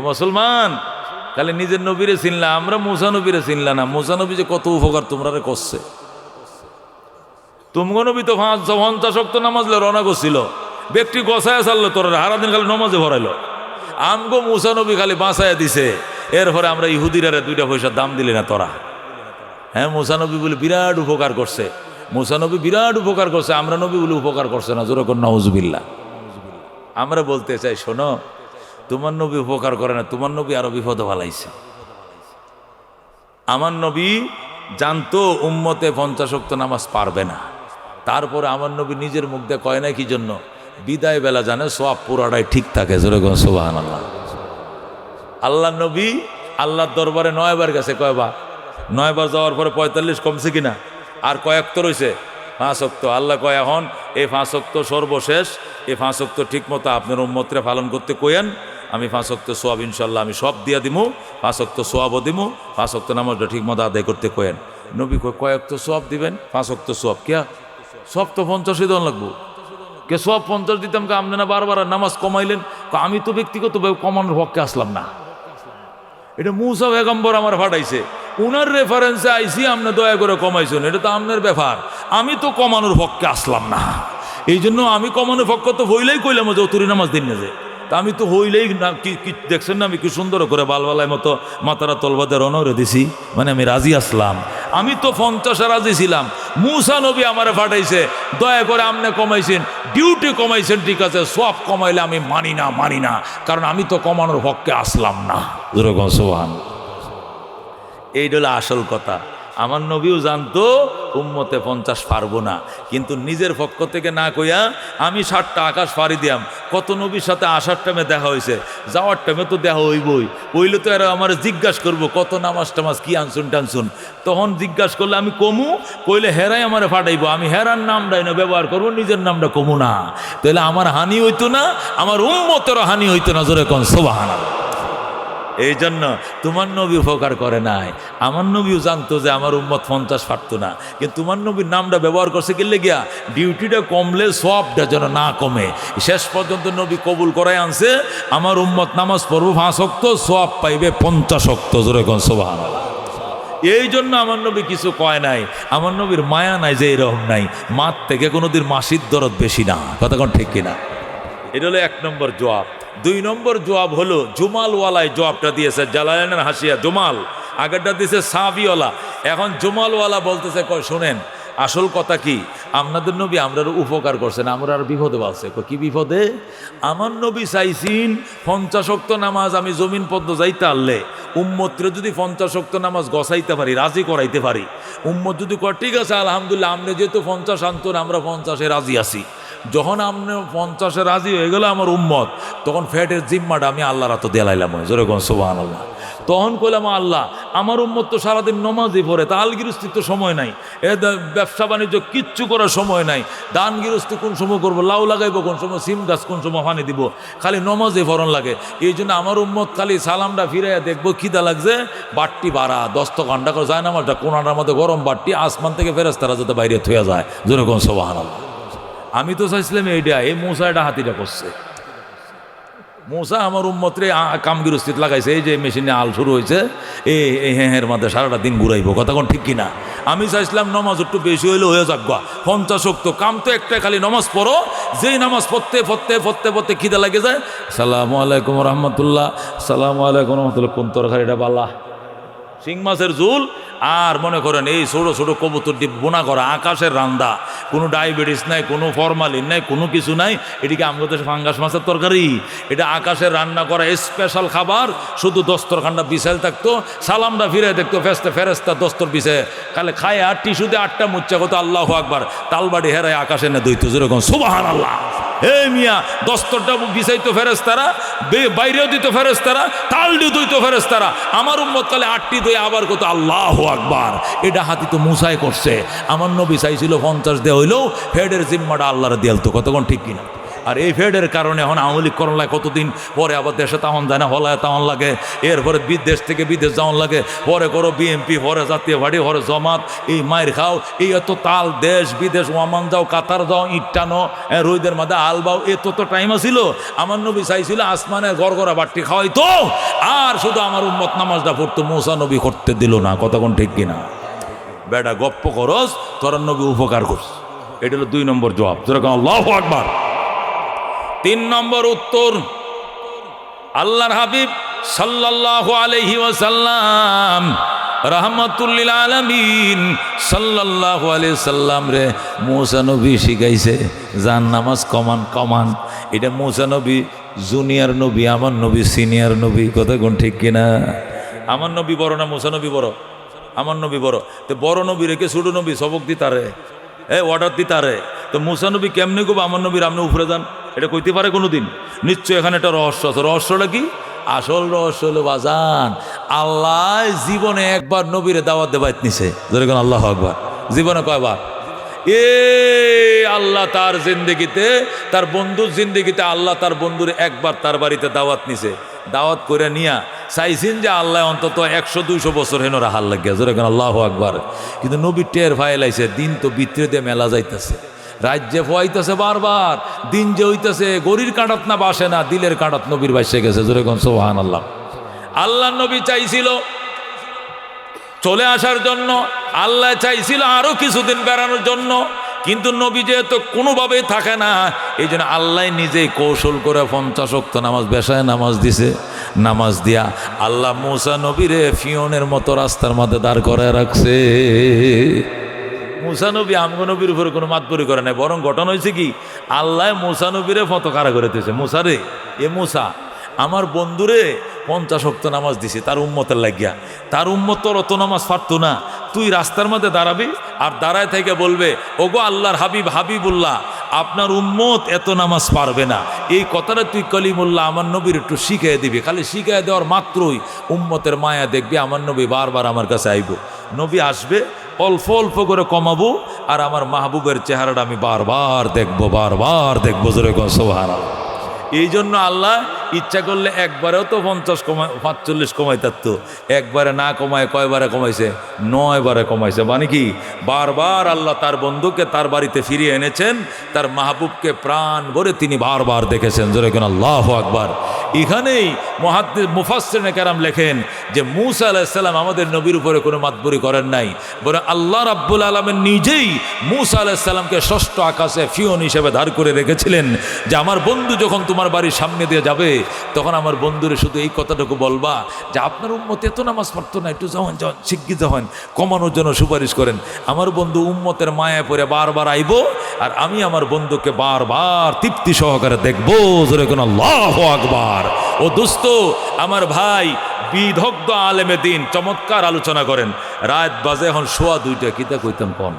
মুসলমান খালি নিজের নবীরে চিনলা, আমরা মূসা নবীরে চিনলা না। মূসা নবী যে কত উপকার তোমরা করছে, তুমগো নবী তো 50 ওয়াক্ত নামাজ রওনা করছিল, ব্যক্তি গোছায় চাললো, তোরা সারাদিন খালি নমাজে ভরাইলো। আমগো মূসা নবী খালি বাঁচাইয়া দিছে, এরপরে আমরা ইহুদিরা 2 পয়সার দাম দিলি না তোরা। হ্যাঁ, মূসা নবী বলে বিরাট উপকার করছে, মূসা নবী বিরাট উপকার করছে, আমরা নবী বলে উপকার করছে না, জোরে কোন নাউজুবিল্লাহ। আমরা বলতে চাই, শোনো, তোমার নবী উপকার করে না, তোমার নবী আরো বিপদে ফেলাইছে। আমার নবী জানতো উম্মতে 50 ওয়াক্ত নামাজ পারবে না, তারপরে আমার নবী নিজের মুখ দিয়ে কয় না কি জন্য, বিদায় বেলা জানে সব পুরাটাই ঠিক থাকে, জোরে কোন সুবহানাল্লাহ। আল্লাহ নবী আল্লাহর দরবারে 9 বার গেছে, কয়বার? 9 বার যাওয়ার পরে 45 কমছে কিনা, আর কয়েক তো রয়েছে 5 ওয়াক্ত। আল্লাহ কয় এখন এই 5 ওয়াক্ত সর্বশেষ, এই 5 ওয়াক্ত ঠিক মতো আপনার উম্মতরে পালন করতে কইেন, আমি 5 ওয়াক্ত সোয়াব ইনশাল্লাহ আমি সব দিয়া দিমু, 5 ওয়াক্ত সোয়াবও দিমু, 5 ওয়াক্ত নামাজটা ঠিক মতো আদায় করতে কইেন। নবী কয়েক তো সোয়াব দিবেন? 5 ওয়াক্ত সোয়াব কিয়া, সব তো 50 দেওয়া লাগবো, কে সব 50 দিতাম, কে আপনি না বারবার নামাজ কমাইলেন? আমি তো ব্যক্তিগতভাবে কমানোর পক্ষে আসলাম না, এটা মূসা পয়গম্বর আমার ফাটাইছে, উনার রেফারেন্সে আইসি, আপনি দয়া করে কমাইছেন, এটা তো আপনার ব্যাপার, আমি তো কমানোর পক্ষে আসলাম না। এই জন্য আমি কমানোর পক্ষ তো হইলেই কইলাম যে অতুরি নামাজ দিন না, যে তা আমি তো হইলেই না, কি দেখছেন না আমি কি সুন্দর করে বালবালায় মতো মাতারা তলবাদের রনরে দিছি, মানে আমি রাজি আসলাম, আমি তো 50 রাজি ছিলাম। মূসা নবী আমারে ফাটাইছে, দয়া করে আপনি কমাইছেন, ডিউটি কমাইছেন, ঠিক আছে, সব কমাইলে আমি মানি না, কারণ আমি তো কমানোর পক্ষে আসলাম না, যেরকম সুবহান। এইটা হলো আসল কথা। আমার নবীও জানতো উম্মতে 50 পারবো না, কিন্তু নিজের পক্ষ থেকে না কইয়া আমি 60টা আকাশ পাড়ি দিয়াম। কত নবীর সাথে আসার টাইমে দেখা হয়েছে, যাওয়ার টাইমে তো দেখা হইবই, হইলে তো এরা আমার জিজ্ঞাসা করবো কত নামাজ টামাজ কি আনছুন টানছুন, তখন জিজ্ঞাসা করলে আমি কমু, কইলে হেরাই আমার ফাটাইবো, আমি হেরার নামটাই না ব্যবহার করবো, নিজের নামটা কমু না, তাহলে আমার হানি হইতো না, আমার উম্মতেরও হানি হইতো না, জোরে কোন সুবহানাল্লাহ। এই জন্য তোমার নবী উপকার করে নাই, আমার নবীও জানতো যে আমার উম্মত 50 পারতো না, কিন্তু তোমার নবীর নামটা ব্যবহার করছে কি লেগিয়া, ডিউটিটা কমলে সবটা যেন না কমে, শেষ পর্যন্ত নবী কবুল করাই আনছে, আমার উম্মত নামাজ পড়বো 5 ওয়াক্ত, সওয়াব পাইবে 50 ওয়াক্ত, জোরে কোন সুবহানাল্লাহ। এই জন্য আমার নবী কিছু কয় নাই, আমার নবীর মায়া নাই যে এরকম নাই, মার থেকে কোনোদিন মাসির দরদ বেশি না, কথা কোন ঠিক কিনা? এটা হলো 1 নম্বর জবাব। 2 নম্বর জবাব হলো জুমালওয়ালায় জবাবটা দিয়েছে, জালালাইনের হাসিয়া জুমাল, আগেরটা দিয়েছে সাবিওয়ালা, এখন জুমালওয়ালা বলতেছে, কয় শোনেন, আসল কথা কি, আপনাদের নবী আমরা উপকার করছেন, আমরা আর বিপদে বলছে। কি বিপদে? আমার নবী চাইছিন 50 ওয়াক্ত নামাজ আমি জমিন পদ্ম যাইতে আনলে উম্মতরে যদি 50 ওয়াক্ত নামাজ গছাইতে পারি, রাজি করাইতে পারি, উম্মত যদি কয় ঠিক আছে আলহামদুলিল্লাহ, আপনি যেহেতু 50 আনতেন আমরা 50-এ রাজি আছি, যখন আপনি 50-এ রাজি হয়ে গেল আমার উম্মত, তখন ফ্যাটের জিম্মাটা আমি আল্লাহর হাতে দিলাইলাম, জোরে কোন সুবহানাল্লাহ। তখন কইলাম, আল্লাহ আমার উম্মত তো সারাদিন নমাজই পড়ে, তা আলগিরস্তির তো সময় নাই, ব্যবসা বাণিজ্য কিচ্ছু করার সময় নাই, দান গিরস্তি কোন সময় করবো, লাউ লাগাইবো কোন সময়, সিম গাছ কোন সময় পানি দিব, খালি নমাজে ফরন লাগে। এই জন্য আমার উম্মত খালি সালামটা ফিরাইয়া দেখবো, খিদা লাগছে, বাট্টি বাড়া 10 ঘন্টা করে যায় না আমারটা, কোনাটার মধ্যে গরম বাট্টি, আসমান থেকে ফেরেশতারা যাতে বাইরে থুয়া যায়, জোরে কোন সুবহানাল্লাহ। আমি তো চাইছিলাম এইটা, এই মূসা এটা হাতিটা করছে, মূসা আমার উম্মতরে কামগিরস্তিত লাগাইছে, এই যে মেশিনে আল শুরু হয়েছে, এই হ্যাঁ মধ্যে সারাটা দিন ঘুরাইবো, কথা কোন ঠিক কিনা? আমি চাইছিলাম নমাজ একটু বেশি হইলে হয়ে যাক, 50 ওয়াক্ত কাম তো একটা, খালি নমাজ পড়ো, যেই নামাজ পড়তে খিদা লাগে যায়, সালামু আলাইকুম রহমতুল্লাহ, সালামু আলাইকুম রহমতুল্লাহ, কোন তরকারিটা বালা, শিং মাছের ঝোল আর মনে করেন এই ছোটো ছোটো কবুতর দিয়ে বোনা করা আকাশের রান্দা, কোনো ডায়াবেটিস নাই, কোনো ফরমালিন নাই, কোনো কিছু নাই। এটিকে আমাদের দেশে ফাঙ্গাস মাছের তরকারি, এটা আকাশের রান্না করা স্পেশাল খাবার। শুধু দস্তরখানটা বিছাল থাকতো, সালামটা ফিরে দেখতো ফেরেস্তা দস্তর বিছে খালে খায় আর টিস্যুতে 8টা মুচ্চা কত আল্লাহ আকবার, তালবাড়ি হেরায় আকাশে না দইতো যেরকম সুবহানাল্লাহ। হে মিয়া, দস্তরটা বিছাইতো ফেরেস্তারা, বাইরেও দিত ফেরেস্তারা, তাল দিয়ে দইতো ফেরেস্তারা। আমার উম্মত কালে 8টি দই আবার কত আল্লাহ আকবার। এটা হাতি তো মুসাই করছে। আমার নবী চাইছিল 50 দেওয়া হইলেও ফেডের জিম্মাটা আল্লাহর দিয়ালতো, কতক্ষণ ঠিক কিনা। আর এই ফেডের কারণে এখন আওয়ামী লীগ করণ লাগে, কতদিন পরে আবার দেশে তাহন যায় না, হলায় তাহন লাগে, এরপরে বিদেশ থেকে বিদেশ যাওয়ান লাগে, পরে করো বিএনপি, পরে জাতীয় পার্টি, পরে জমাত, এই মায়ের খাও, এই এত তাল দেশ বিদেশ, ওমান যাও, কাতার যাও, ইট টানো, রোদের মাঝে আল বাও, এত তো টাইম আছিল। আমার নবী চাইছিল আসমানে গড়গড়া বাট্টি খাওয়াইতো, আর শুধু আমার উম্মত নামাজটা পড়তো, মুসা নবী করতে দিল না, কতক্ষণ ঠিক কিনা। বেটা গপ্প করস, তোর নবী উপকার করস। এটা হলো 2 নম্বর জবাব, যেরকম আল্লাহু আকবার। 3 নম্বর উত্তর, আল্লাহর হাবিব সাল্লাল্লাহু আলাইহি ওয়াসাল্লাম রাহমাতুল লিল আলামিন সাল্লাল্লাহু আলাইহি সাল্লাম রে মুসা নবী শিখাইছে জান নামাজ কমান। এটা মুসা নবী জুনিয়র নবী, আমার নবী সিনিয়র নবী, কথা কোন ঠিক কিনা। আমার নবী বড় না মুসা নবী বড়? আমার নবী বড়। তো বড় নবী রেখে ছোট নবী সবক দিতারে, অর্ডার দিতারে। তো মুসা নবী কেমনি গো আমার নবীর আপনি উপরে যান, এটা কইতে পারে কোনোদিন? নিশ্চয় এখানে একটা রহস্য আছে। রহস্যটা কি? আসল রহস্য হলো বাজান, আল্লাহ জীবনে একবার নবীরে দাওয়াত দেবাইত নিছে, যেরকম আল্লাহু আকবার। জীবনে কয়বার? আল্লাহ তার জিন্দেগিতে, তার বন্ধুর জিন্দেগিতে আল্লাহ তার বন্ধুর একবার তার বাড়িতে দাওয়াত নিছে। দাওয়াত করে নিয়া চাইছেন যে আল্লাহ অন্তত 100-200 বছর হেন রাহার লাগিয়া, যেরকম আল্লাহু আকবার। কিন্তু নবী টের ফাইলাইছে, দিন তো ভিতরে দিয়ে মেলা যাইতেছে, রাজ্যে ফোয়াইতেছে বারবার, দিন যে হইতেছে গরির কাঁটাত না বাসে না, দিলের কাঁটাত নবীর বাসে গেছে, যেরকম সুবহানাল্লাহ। আল্লাহ নবী চাইছিল চলে আসার জন্য, আল্লাহ চাইছিল আরো কিছুদিন বেড়ানোর জন্য, কিন্তু নবী যেহেতু কোনোভাবেই থাকে না, এই জন্য আল্লাহ নিজেই কৌশল করে 50 ওয়াক্ত নামাজ বেশায় নামাজ দিছে। নামাজ দিয়া আল্লাহ মুসা নবীরে ফিওনের মতো রাস্তার মধ্যে দাঁড় করায় রাখছে। মুসা নবী আমগো নবীর উপরে কোনো মাতবরি করে নাই, বরং ঘটনা হয়েছে কি, আল্লাহ মুসা নবীরে ফটো কারা করে দিয়েছে। মুসা রে, এ মুসা আমার বন্ধুরে 50 ওয়াক্ত নামাজ দিছে তার উম্মতের লাগিয়া। তার উম্মত তোর অত নামাজ পারতো না, তুই রাস্তার মধ্যে দাঁড়াবি আর দাঁড়ায় থেকে বলবে, ওগো আল্লাহর হাবিব হাবিবুল্লাহ, আপনার উম্মত এত নামাজ পারবে না। এই কথাটা তুই কলিমুল্লাহ আমার নবীর একটু শিখিয়ে দিবি। খালি শিখিয়ে দেওয়ার মাত্রই উম্মতের মায়া দেখবি, আমার নবী বারবার আমার কাছে আইব। নবী আসবে, অল্প অল্প করে কমাবো, আর আমার মাহবুবের চেহারাটা আমি বারবার বারবার দেখবো, জোরে কও সুবহানাল্লাহ। এই জন্য আল্লাহ ইচ্ছা করলে একবারেও তো 45 কমাই থাকতো, একবারে না কমায় কয়বারে কমাইছে? 9 বারে কমাইছে। মানে কি, বারবার আল্লাহ তার বন্ধুকে তার বাড়িতে ফিরিয়ে এনেছেন, তার মাহবুবকে প্রাণ ভরে তিনি বারবার দেখেছেন, জোরে কোন আল্লাহু আকবার। এখানেই মুফাসসিরিনে কেরাম লেখেন যে মূসা আলাইহিস সালাম আমাদের নবীর উপরে কোনো মাতবরি করেন নাই, বরং আল্লাহ রাব্বুল আলামিন নিজেই মূসা আলাইহিস সালামকে 6ষ্ঠ আকাশে ফিওন হিসেবে দাঁড় করে রেখেছিলেন যে আমার বন্ধু যখন তোমার বাড়ির সামনে দিয়ে যাবে, তখন আমার বন্ধুরে শুধু এই কথাটুকু বলবা যে আপনার উম্মত এত নামাজ পড়তো না, একটু যখন শিগগির যখন কমানোর জন্য সুপারিশ করেন। আমার বন্ধু উম্মতের মায়া পড়ে বারবার আইব, আর আমি আমার বন্ধুকে বারবার তৃপ্তি সহকারে দেখবো, জোরে কোন আল্লাহু আকবার। ও দোস্ত, আমার ভাই বিদগ্ধ আলেমে দিন চমৎকার আলোচনা করেন। রাত বাজে এখন 2:15, কিতা কইতাম কোন,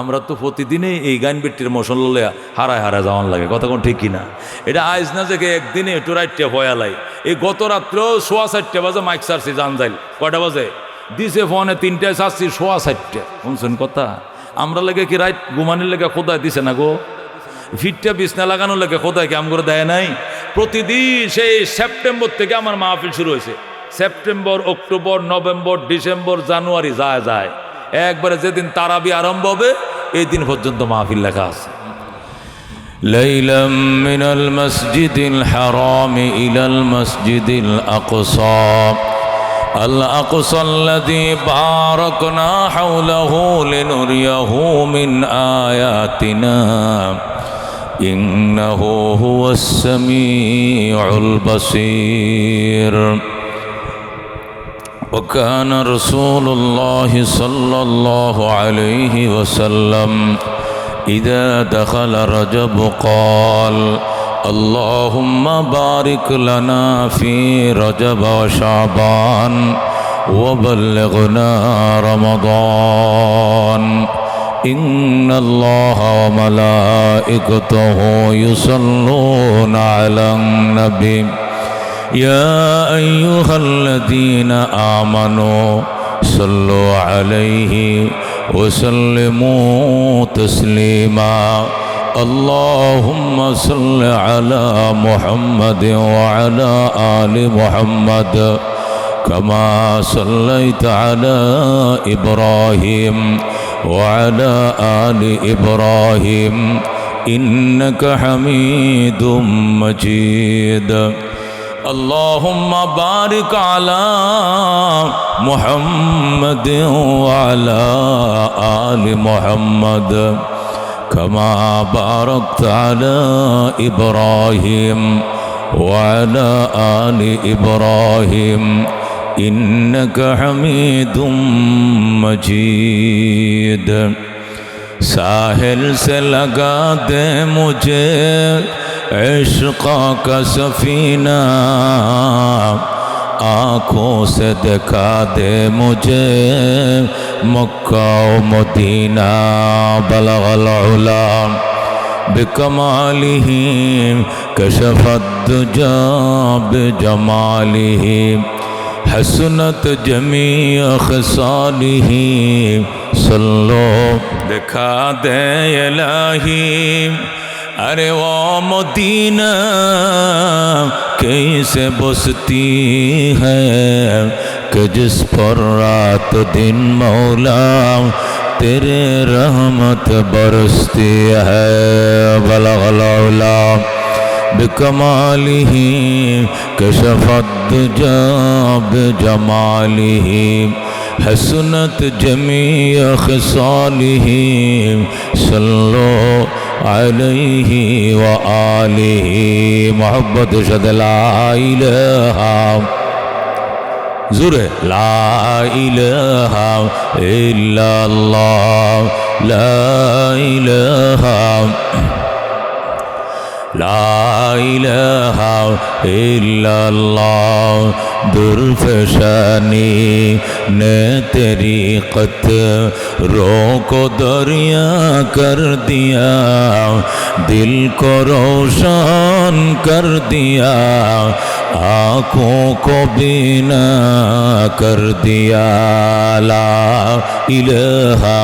আমরা তো প্রতিদিনই এই গান বেটির মশলা হারায় যাওয়ান লাগে, কথা কোন ঠিক কিনা। এটা আইজ না যে একদিনে একটু রাইটটা ভয়ালাই। এই গত রাত্রেও 4:30 বাজে মাইক সারছি জানজাইল, কয়টা বাজে দিছে ফোনে, 3টায় সারছি 4:30। শুনছেন কথা, আমরা লেগে কি রাইট ঘুমানির লেগে খোদায় দিছে না গো, ফিটটা বিছনা লাগানোর লেগে খোদায় কি আমগরে দেয় নাই? প্রতিদিন সেই সেপ্টেম্বর থেকে আমার মাহফিল শুরু হয়েছে, সেপ্টেম্বর, অক্টোবর, নভেম্বর, ডিসেম্বর, জানুয়ারি যায় একবারে যেদিন তারাবি আরম্ভ হবে এই দিন পর্যন্ত মাহফিল লেখা আছে। লাইলাম মিনাল মসজিদিল হারাম ইলাল মসজিদিল আকসা আল আকসা আল্লাযী বারাকনা হাওলাহু লিনুরিয়াহু মিন আয়াতিনা ইন্নাহু হুয়াস সামিউল বাসীর। وكان رسول الله صلى الله عليه وسلم إذا دخل رجب قال اللهم بارك لنا في رجب وشعبان وبلغنا رمضان إن الله وملائكته يصلون على النبي يا أيها الذين آمنوا صلوا عليه وسلموا تسليما اللهم صل على محمد وعلى آل محمد كما صليت على إبراهيم وعلى آل إبراهيم إنك حميد مجيد اللهم بارك على محمد وعلى آل محمد كما باركت على إبراهيم وعلى آل إبراهيم إنك حميد مجيد साहिल से लगा दे मुझे इश्क़ का सफ़ीना आँखों से दिखा दे मुझे मक्का व मदीना बलगल उला बिकमालिही कशफ़त दुजा बिजमालिही हसनत जमी खसालिही सल्लो दिखा दे इलाही अरे वो मदीना कैसे बसती है कि जिस पर रात दिन मौला तेरे रहमत बरसती है बलगल उला बिकमालिही कशफ़त दुजा बिजमालिही हसनत जमी खसालिही सल्लो अलैहि व आलिही मोहब्बत शद ला इलाहा ज़ुरे ला इलाहा इल्लल्लाह ला इलाहा ला इलाहा इल्लल्लाह दुर्फशानी ने तेरी क़तरों को दरिया कर दिया दिल को रोशन कर दिया आँखों को बीना कर दिया ला इलाहा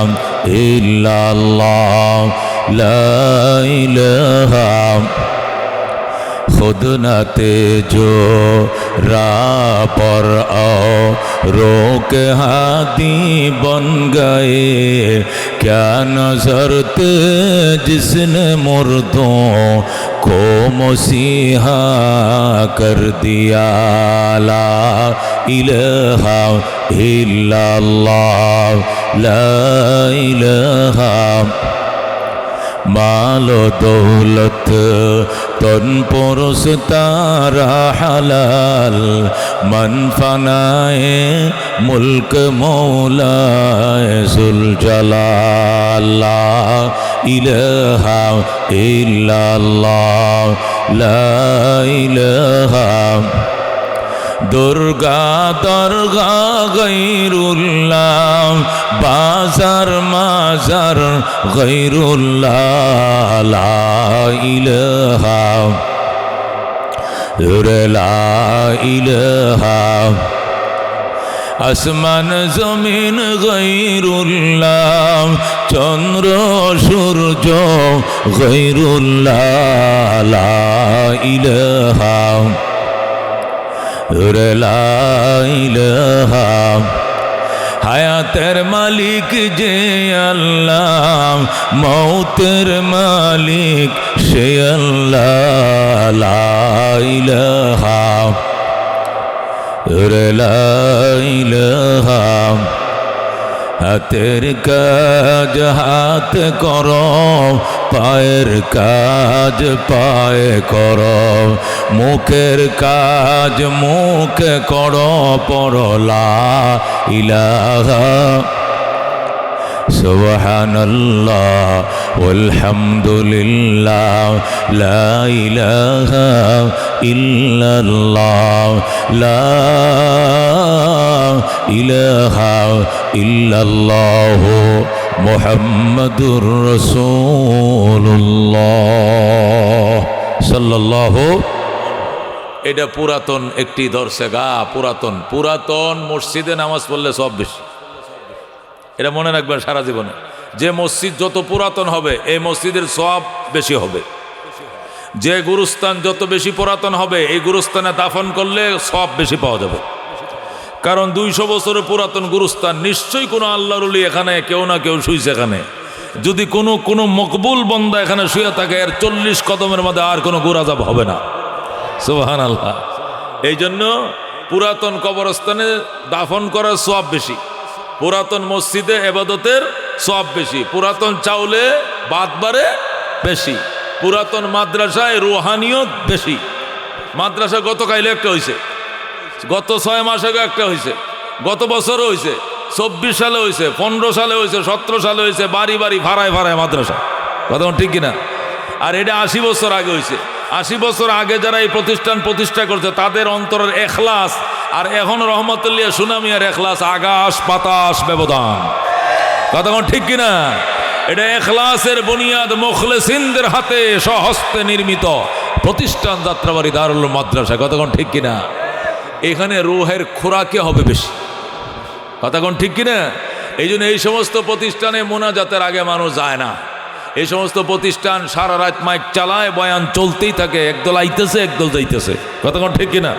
इल्लल्लाह ला इलाहा खुद न तेजो राह पर आओ रोके हादी बन गए क्या नजर थे जिसने मुर्दों को मसीहा कर दिया ला इलाहा इल्लल्लाह ला इलाहा मालो दौलत तन पुरुष तारा हलाल मन फनाए मुल्क मौलाए जुल जलाल ला इलाहा इल्लल्लाह ला इलाहा दुर्गा दरगा गैरुल्लाह बाजार माजार गैरुल्लाह ला इलाहा ला इलाहा আসমান জমিন গৈরুল্লাহ চন্দ্র সূর্য গৈরুল্লাহ লা ইলাহা লা ইলাহা হায়াতের মালিক যে আল্লাহ মৌতের মালিক সে আল্লাহ লা ইলাহা লা ইলাহা হাতের কাজ হাত করো পায়ের কাজ পায়ে করো মুখের কাজ মুখে করো পড়ো লা ইলাহা সুবহানাল্লাহ ওয়ালহামদুলিল্লাহ লা ইলাহা ইল্লাল্লাহ লা ইলাহা ইল্লাল্লাহ মুহাম্মাদুর রাসূলুল্লাহ সাল্লাল্লাহু। এটা পুরাতন একটি দর্শগা, পুরাতন মসজিদে নামাজ পড়লে সব বেশি। এটা মনে রাখবেন সারা জীবনে, যে মসজিদ যত পুরাতন হবে এই মসজিদের সওয়াব বেশি হবে। যে গুরুস্থান যত বেশি পুরাতন হবে এই গুরুস্থানে দাফন করলে সওয়াব বেশি পাওয়া যাবে। কারণ 200 বছরের পুরাতন গুরুস্থান, নিশ্চয়ই কোনো আল্লাহর ওলি এখানে কেউ না কেউ শুইছে এখানে। যদি কোনো মকবুল বান্দা এখানে শুয়ে থাকে এর 40 কদমের মধ্যে আর কোনো গুরাজাব হবে না। সুবহানাল্লাহ। এই জন্য পুরাতন কবরস্থানে দাফন করার সওয়াব বেশি, পুরাতন মসজিদে ইবাদতের সওয়াব বেশি, পুরাতন চাউলে বাতবারে বেশি, পুরাতন মাদ্রাসায় রুহানিয়ত বেশি। মাদ্রাসা গত কাইলে একটা হয়েছে, গত 6 মাস আগে একটা হয়েছে, গত বছরও হয়েছে, 24 সালে হয়েছে, 15 সালে হয়েছে, 17 সালে হয়েছে, বাড়ি ভাড়ায় মাদ্রাসা। কথা ঠিক কিনা? আর এটা 80 বছর আগে হয়েছে। 80 বছর আগে যারা এই প্রতিষ্ঠান প্রতিষ্ঠা করছে তাদের অন্তরের এখলাস আর এখন রহমতুল্লাহ সুনামিয়ার এখলাস আকাশ বাতাস ব্যবধান। কথা ঠিক কিনা? এটা এখলাসের বুনিয়াদ মুখলিসিনদের হাতে স্বহস্তে নির্মিত প্রতিষ্ঠান যাত্রাবাড়ি দারুল মাদ্রাসা। কথা ঠিক কিনা? এখানে রুহের খোরাকে হবে বেশি। কথা ঠিক কিনা? এই জন্য এই সমস্ত প্রতিষ্ঠানে মোনাজাতের আগে মানুষ যায় না। এই সমস্ত প্রতিষ্ঠান সারা রাত মাইক চালায়, বয়ান চলতেই থাকে, একদল আইতেছে একদল যাইতেছে। কথা ঠিক কিনা?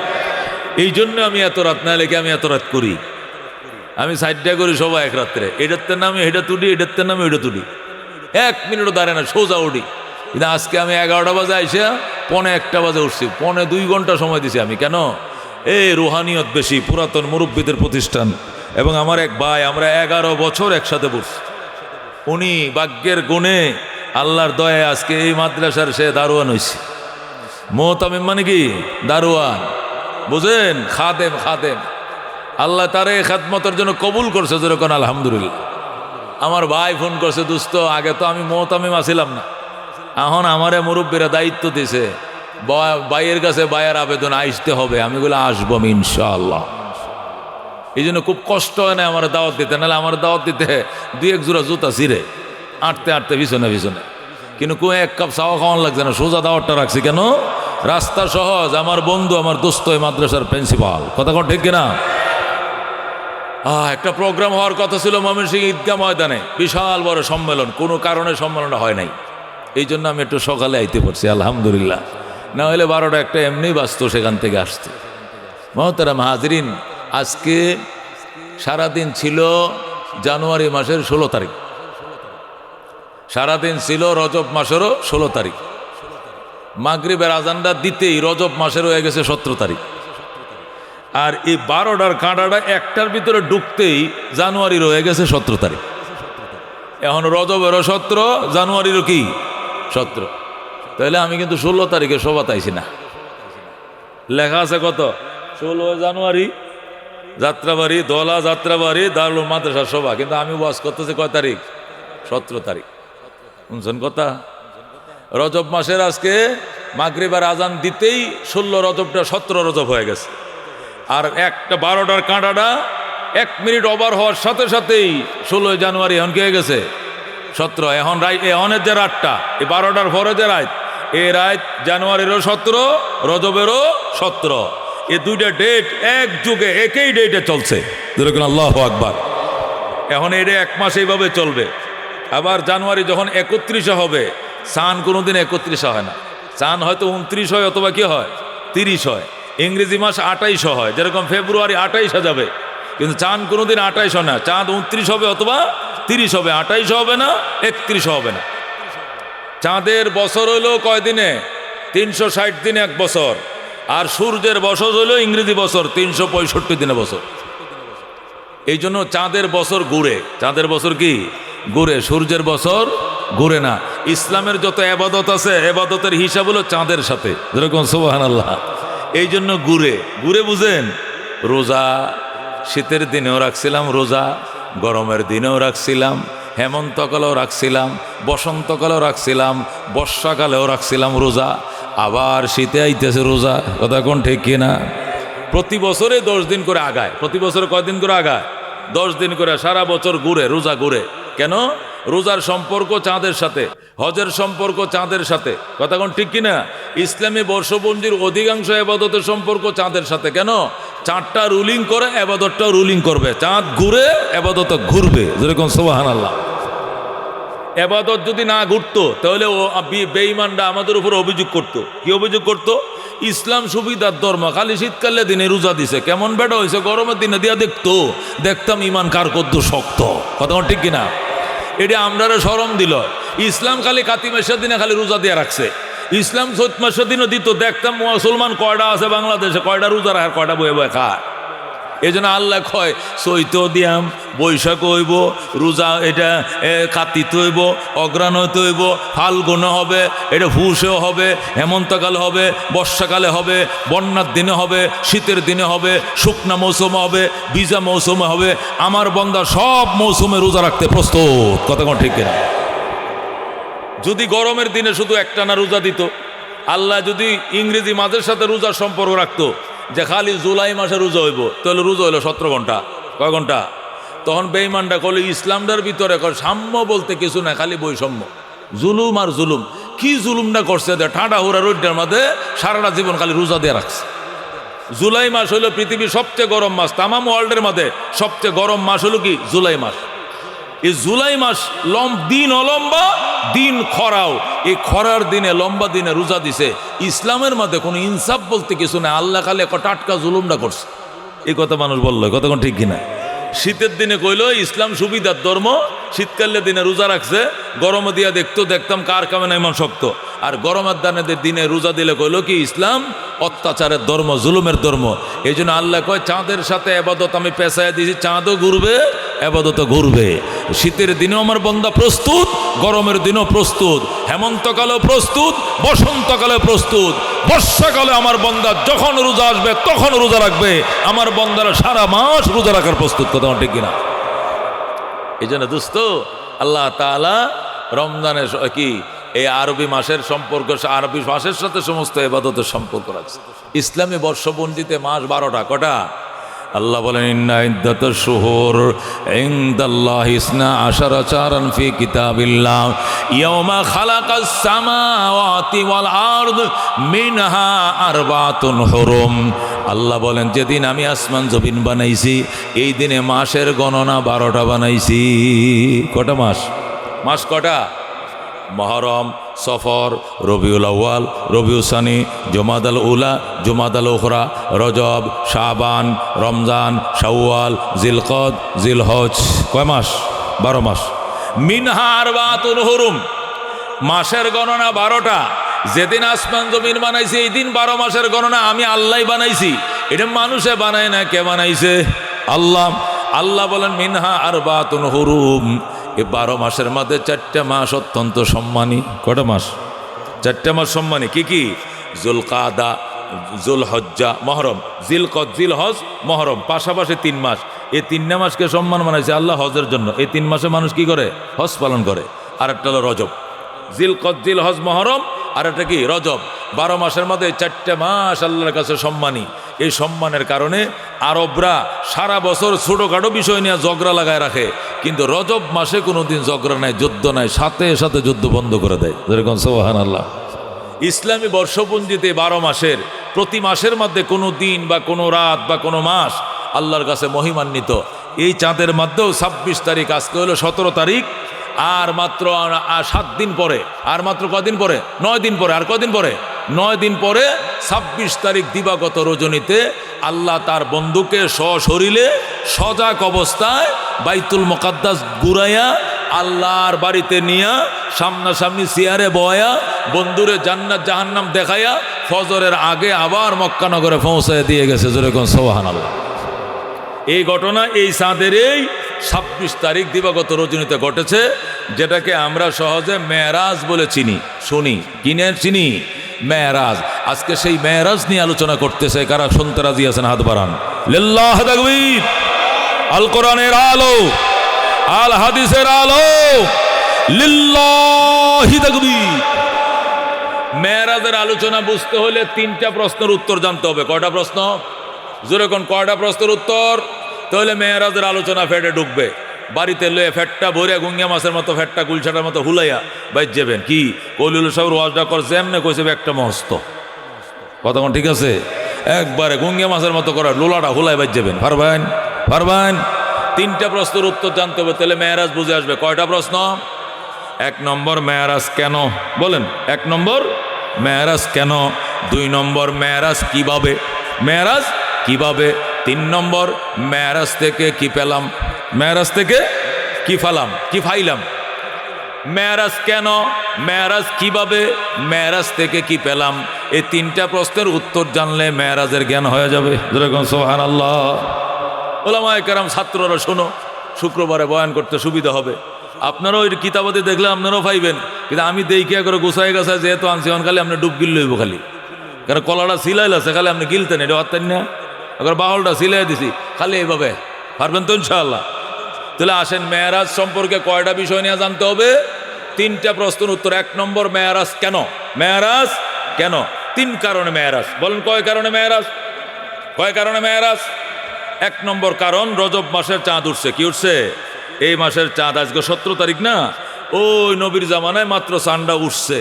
এই জন্য আমি এত রাত না লেগে আমি এত রাত করি। আমি সাইডটা করি সবাই এক রাত্রে, এটার নামে এটা তুলি, এটার নামে ওইটা তুলি, 1 মিনিটও দাঁড়ায় না, সোজা উঠি। কিন্তু আজকে আমি 11টা বাজে আইসা 1:45 বাজে উঠছি, 2.5 ঘন্টা সময় দিছি আমি। কেন? এই রুহানিয়ত বেশি, পুরাতন মুরব্বীদের প্রতিষ্ঠান। এবং আমার এক ভাই, আমরা 11 বছর একসাথে পড়ছি। উনি ভাগ্যের গুণে আল্লাহর দয়ায় আজকে এই মাদ্রাসার সে দারোয়ান হয়েছে। মুহতামিম মানে কি? দারোয়ান, বুঝেন? খাদেম। আল্লাহ তারে খেদমতের জন্য কবুল করছে, যেরকম আলহামদুলিল্লাহ। আমার ভাই ফোন করছে, দোস্ত আগে তো আমি মুহতামিম আসিলাম না, এখন আমারে মুরব্বীরা দায়িত্ব দিছে, ভাইয়ের কাছে ভাইয়ের আবেদন আসতে হবে। আমি বলে আসবো আমি ইনশাআল্লাহ। এই জন্য খুব কষ্ট হয় না আমার দাওয়াত দিতে, নাহলে আমার দাওয়াত দিতে 2-1 জোড়া জুতা ছিঁড়ে আঁটতে পিছনে। কিন্তু এক কাপ চাওয়া খাওয়ান লাগছে না, সোজা দাওয়াতটা রাখছি। কেন? রাস্তা সহজ। আমার বন্ধু, আমার দোস্ত এই মাদ্রাসার প্রিন্সিপাল। কথা ঠিক কিনা? একটা প্রোগ্রাম হওয়ার কথা ছিল ময়মনসিংহ ঈদগাহ ময়দানে, বিশাল বড় সম্মেলন, কোনো কারণে সম্মেলনটা হয় নাই। এই জন্য আমি একটু সকালে আইতে পারছি আলহামদুলিল্লাহ, না হলে 12টা একটা এমনি বাঁচত সেখান থেকে আসতে। মহতারাম হাজরিন, আজকে সারাদিন ছিল জানুয়ারি মাসের 16 তারিখ, সারাদিন ছিল রজব মাসেরও 16 তারিখ। মাগরিবের আজানটা দিতেই রজব মাসের হয়ে গেছে 17 তারিখ। আর এই 12টার কাঁটাটা 1টার ভিতরে ঢুকতেই জানুয়ারির হয়ে গেছে 17 তারিখ। এখন রজবেরও 17, জানুয়ারিরও কি 17। তাহলে আমি কিন্তু 16 তারিখে শোভাত আইছি না। লেখা আছে কত? 16 জানুয়ারি যাত্রাবাড়ি, দলা যাত্রাবাড়ি দারুল মাদ্রাসা সভা, কিন্তু আমি ওয়াজ করতেছি কয় তারিখ? 17 তারিখ। শুনছেন কথা? রজব মাসের আজকে মাগরিবের আজান দিতেই 16 রজবটা 17 রজব হয়ে গেছে। আর 12টার কাঁটাটা 1 মিনিট ওভার হওয়ার সাথে সাথেই 16 জানুয়ারি এখন কে হয়ে গেছে 17। এখন এখনের যে রাতটা, এই 12টার পরে যে রাত, এই রাত জানুয়ারিরও 17, রজবেরও 17। এই দুইটা ডেট এক যুগে একই ডেটে চলছে। যেরকম আল্লাহু আকবার। এখন এটা 1 মাস এইভাবে চলবে। আবার জানুয়ারি যখন 31 হবে, চাঁদ কোনোদিন 31 হয় না, চাঁদ হয়তো 29 হয় অথবা কি হয় 30 হয়। ইংরেজি মাস 28 হয়, যেরকম ফেব্রুয়ারি 28 যাবে, কিন্তু চাঁদ কোনোদিন 28 হয় না, চাঁদ 29 হবে অথবা 30 হবে, 28 হবে না, 31 হবে না। চাঁদের বছর হইল কয় দিনে? 360 দিনে 1 বছর। আর সূর্যের বছর হইল ইংরেজি বছর 365 দিনে বছর। এই জন্য চাঁদের বছর ঘুরে। চাঁদের বছর কি ঘুরে, সূর্যের বছর ঘুরে না। ইসলামের যত এবাদত আছে এবাদতের হিসাব হলো চাঁদের সাথে, যেরকম সুবহানাল্লাহ। এই জন্য ঘুরে ঘুরে বুঝেন। রোজা শীতের দিনেও রাখছিলাম রোজা, গরমের দিনেও রাখছিলাম, হেমন্তকালেও রাখছিলাম, বসন্তকালেও রাখছিলাম, বর্ষাকালেও রাখছিলাম রোজা, আবার শীতে আইতেছে রোজা। কথা কোন ঠিক কিনা? প্রতি বছরে 10 দিন করে আগায়। প্রতি বছরে কয়দিন করে আগায়? 10 দিন করে সারা বছর ঘুরে, রোজা ঘুরে। কেন? রোজার সম্পর্ক চাঁদের সাথে, হজের সম্পর্ক চাঁদের সাথে। কথা কোন ঠিক কিনা? ইসলামী বর্ষপঞ্জির অধিকাংশ এবাদতের সম্পর্ক চাঁদের সাথে। কেন? চাঁদটা রুলিং করে, এবাদতটাও রুলিং করবে। চাঁদ ঘুরে, এবাদত ঘুরবে, যেরকম সুবহানাল্লাহ। এবাদত যদি না ঘুরতো তাহলে ও বেঈমানরা আমাদের উপর অভিযোগ করতো। কি অভিযোগ করতো? ইসলাম সুবিধার ধর্ম, খালি শীতকালে দিনে রোজা দিছে, কেমন বেটা হয়েছে, গরমের দিনে দিয়া দেখতাম ইমান কার কদ্দ শক্ত। কথা ঠিক কিনা? এটা আমরারে শরম দিল। ইসলাম খালি কাতি মাসের দিনে খালি রোজা দিয়ে রাখছে। ইসলাম চৈত মাসের দিনও দিত, দেখতাম মুসলমান কয়টা আছে বাংলাদেশে, কয়টা রোজা রাখার, কয়টা বয়ে বয়ে খায়। এই জন্য আল্লাহ কয় চৈত দিয়াম, বৈশাখ হইব, রোজা এটা কার্তিক হইব, অগ্রাণ হইব, ফাল্গুন হবে, এটা ফুসেও হবে, হেমন্তকালে হবে, বর্ষাকালে হবে, বন্যার দিনে হবে, শীতের দিনে হবে, শুকনা মৌসুমে হবে, ভিজা মৌসুমে হবে। আমার বান্দা সব মৌসুমে রোজা রাখতে প্রস্তুত। কথা কোন ঠিক কিনা? যদি গরমের দিনে শুধু একটানা রোজা দিত, আল্লাহ যদি ইংরেজি মাসের সাথে রোজার সম্পর্ক রাখতো, যে খালি জুলাই মাসে রোজা হইব, তাহলে রোজা হইলো 17 ঘন্টা। কয় ঘন্টা? তখন বেঈমানটা কইল ইসলামটার ভিতরে সাম্য বলতে কিছু না, খালি বৈষম্য, জুলুম আর জুলুম। কি জুলুমটা করছে? ঠান্ডা হুরা রোডের মধ্যে সারাটা জীবন খালি রোজা দিয়ে রাখছে। জুলাই মাস হলো পৃথিবীর সবচেয়ে গরম মাস, তামাম ওয়ার্ল্ডের মধ্যে সবচেয়ে গরম মাস হলো কি? জুলাই মাস। এই জুলাই মাস দিন অলম্বা, দিন খরাও। এই খরার দিনে, লম্বা দিনে রোজা দিছে। ইসলামের মধ্যে কোনো ইনসাফ বলতে কিছু না, আল্লাহ খালি টাটকা জুলুমটা করছে। এই কথা মানুষ বললো, কতক্ষণ ঠিক কিনা? শীতের দিনে কইল ইসলাম সুবিধার ধর্ম, শীতকালের দিনে রোজা রাখছে, গরমে দিয়া দেখতাম কার কামে না ইমান শক্ত। আর গরমের দানেদের দিনে রোজা দিলে কইল কি? ইসলাম অত্যাচারের ধর্ম, জুলুমের ধর্ম। এই জন্য আল্লাহ কয় চাঁদের সাথে আবাদত আমি পেঁচায় দিয়েছি, চাঁদও ঘুরবে, আবাদত ঘুরবে। শীতের দিনেও আমার বান্দা প্রস্তুত, গরমের দিনও প্রস্তুত, হেমন্তকালেও প্রস্তুত, বসন্তকালে প্রস্তুত, বর্ষাকালে আমার বান্দা যখন রোজা আসবে তখন রোজা রাখবে। আমার বান্দারা সারা মাস রোজা রাখার প্রস্তুত। কথা ঠিক কিনা? এই জন্য দোস্ত, আল্লাহ তাআলা রমজানের কি এই আরবি মাসের সম্পর্ক, আরবি মাসের সাথে সমস্ত ইবাদতের সম্পর্ক রাখছে। ইসলামী বর্ষপঞ্জিতে মাস 12টা। কটা? আল্লাহ বলেন ইন্না ইদ্দাতাশ শুহুর ইনদাল্লাহি ইসনা আশারা শাহরান ফি কিতাবিল্লাহ ইয়াওমা খালাকাস সামাওয়াতি ওয়াল আরদ মিনহা আরবাতুন হুরুম। আল্লাহ বলেন যেদিন আমি আসমান জমিন বানাইছি, এই দিনে মাসের গণনা 12টা বানাইছি। কটা মাস? মাস কটা? মহরম, সফর, রবিউল আউয়াল, রবিউল সানি, জুমাদাল উলা, জুমাদাল উখরা, রজব, শাবান, রমজান, শাওয়াল, জিলকদ, জিলহজ। কয় মাস? 12 মাস। মিনহা আরবাতুন হুরুম, মাসের গণনা 12টা। যেদিন আসমান জমিন বানাইছি এই দিন 12 মাসের গণনা আমি আল্লাহ বানাইছি। এটা মানুষে বানায় না, কে বানাইছে? আল্লাহ। আল্লাহ বলেন মিনহা আরবাতুন হুরুম, এই 12 মাসের মধ্যে 4টা মাস অত্যন্ত সম্মানী। কটা মাস? 4টা মাস সম্মানী। কি কি? জুলকাদা, জুলহজ্জা, মহরম, জিলকদ, জিলহজ, মহরম, পাশাপাশি 3 মাস। এই 3টা মাসকে সম্মান বানাইছে আল্লাহ হজের জন্য। এই 3 মাসে মানুষ কি করে? হজ পালন করে। আর একটা হলো রজব, জিলকদ, জিলহজ, মহরম, আর একটা কি? রজব। 12 মাসের মধ্যে 4টা মাস আল্লাহর কাছে সম্মানী। এই সম্মানের কারণে আরবরা সারা বছর ছোটোখাটো বিষয় নিয়ে ঝগড়া লাগায় রাখে, কিন্তু রজব মাসে কোনোদিন ঝগড়া নাই, যুদ্ধ নাই, সাথে সাথে যুদ্ধ বন্ধ করে দেয়। যেরকম সুবহানাল্লাহ। ইসলামী বর্ষপঞ্জিতে 12 মাসের প্রতি মাসের মধ্যে কোনো দিন বা কোনো রাত বা কোনো মাস আল্লাহর কাছে মহিমান্বিত। এই চাঁদের মধ্যেও 26 তারিখ, আজকে হলো 17 তারিখ, আর মাত্র 7 দিন পরে, আর মাত্র কদিন পরে? 9 দিন পরে। আর কদিন পরে? 9 দিন পরে 26 তারিখ দিবাগত রজনীতে আল্লাহ তার বন্ধুকে সশরীরে সজাগ অবস্থায় বাইতুল মুকাদ্দাস ঘুরাইয়া আল্লাহর বাড়িতে নিয়া সামনাসামনি চেয়ারে বয়া বন্ধুরে জান্নাত জাহান্নাম দেখাইয়া ফজরের আগে আবার মক্কা নগরে পৌঁছায় দিয়ে গেছে। যেরকম সুবহানাল্লাহ। এই ঘটনা এই চাঁদের এই 26 তারিখ দিবাগত রজনীতে ঘটেছে। যেটাকে আমরা সহজে মেরাজ বলে চিনি, শুনি, কিনে চিনি মেরাজ। আজকে সেই মেরাজ নিয়ে আলোচনা করতেছে। কারা শুনতে রাজি আছেন? হাত বাড়ান। লিল্লাহ তাকবীর। আল কোরআনের আলো, আল হাদিসের আলো, লিল্লাহি তাকবীর। মেরাজের আলোচনা বুঝতে হলে 3টা প্রশ্নের উত্তর জানতে হবে। কয়টা প্রশ্ন? জোরে কোন কয়টা প্রশ্নের উত্তর? তাহলে মেরাজের আলোচনা ফেটে ঢুকবে। বাড়িতে লয়ে ফেটটা ভরে গুঙ্গা মাছের মতো, ফেটটা গুলছাটার মতো হুলাইয়া বাইর যাবেন। কি কলিল সাহেব ওয়াজটা করছে এমনি কইছে একটা মস্ত কথা কোন ঠিক আছে? একবারে গুঙ্গা মাছের মতো করা লোলাটা হুলাই বাইর যাবেন। পারবেন? পারবেন? 3টা প্রশ্নের উত্তর জানতে হবে, তাহলে মেরাজ বুঝে আসবে। কয়টা প্রশ্ন? 1 নম্বর মেরাজ কেন? বলেন। 1 নম্বর মেরাজ কেন? 2 নম্বর মেরাজ কিভাবে? মেরাজ কিভাবে? 3 নম্বর মেরাজ থেকে কি পেলাম? মেরাজ থেকে কি ফালাম, কি ফাইলাম? মেরাজ কেন, মেরাজ কিভাবে, মেরাজ থেকে কি পেলাম? এই 3টা প্রশ্নের উত্তর জানলে মেরাজের জ্ঞান হয়ে যাবে। যেরকম সুবহানাল্লাহ। ওলামায়ে কেরাম, ছাত্ররা শোনো, শুক্রবারে বয়ান করতে সুবিধা হবে। আপনারাও ওই কিতাবাতে দেখলে আপনারাও পাইবেন, কিন্তু আমি দেখিয়া করে গোছায় গাছায় যেহেতু আনছি খালি আপনি ডুব গিল লইব খালি। কারণ কলাটা সিলাই আছে, খালি আপনি গিলতেন, এটা পারতেন না। এবার বাহলটা সিলাই দিছি খালি এইভাবে, পারবেন তো ইনশাআল্লাহ? তাহলে আসেন, মেরাজ সম্পর্কে কয়টা বিষয় নিয়ে জানতে হবে? 3টা প্রশ্নের উত্তর। 1 নম্বর মেরাজ কেন? মেরাজ কেন? 3 কারণে মেরাজ। বলেন কয় কারণে মেরাজ? কয় কারণে মেরাজ? 1 নম্বর কারণ, রজব মাসের চাঁদ উঠছে। কি উঠছে? এই মাসের চাঁদ। আজকে 17 তারিখ না? ওই নবীর জামানায় মাত্র চাঁদটা উঠছে।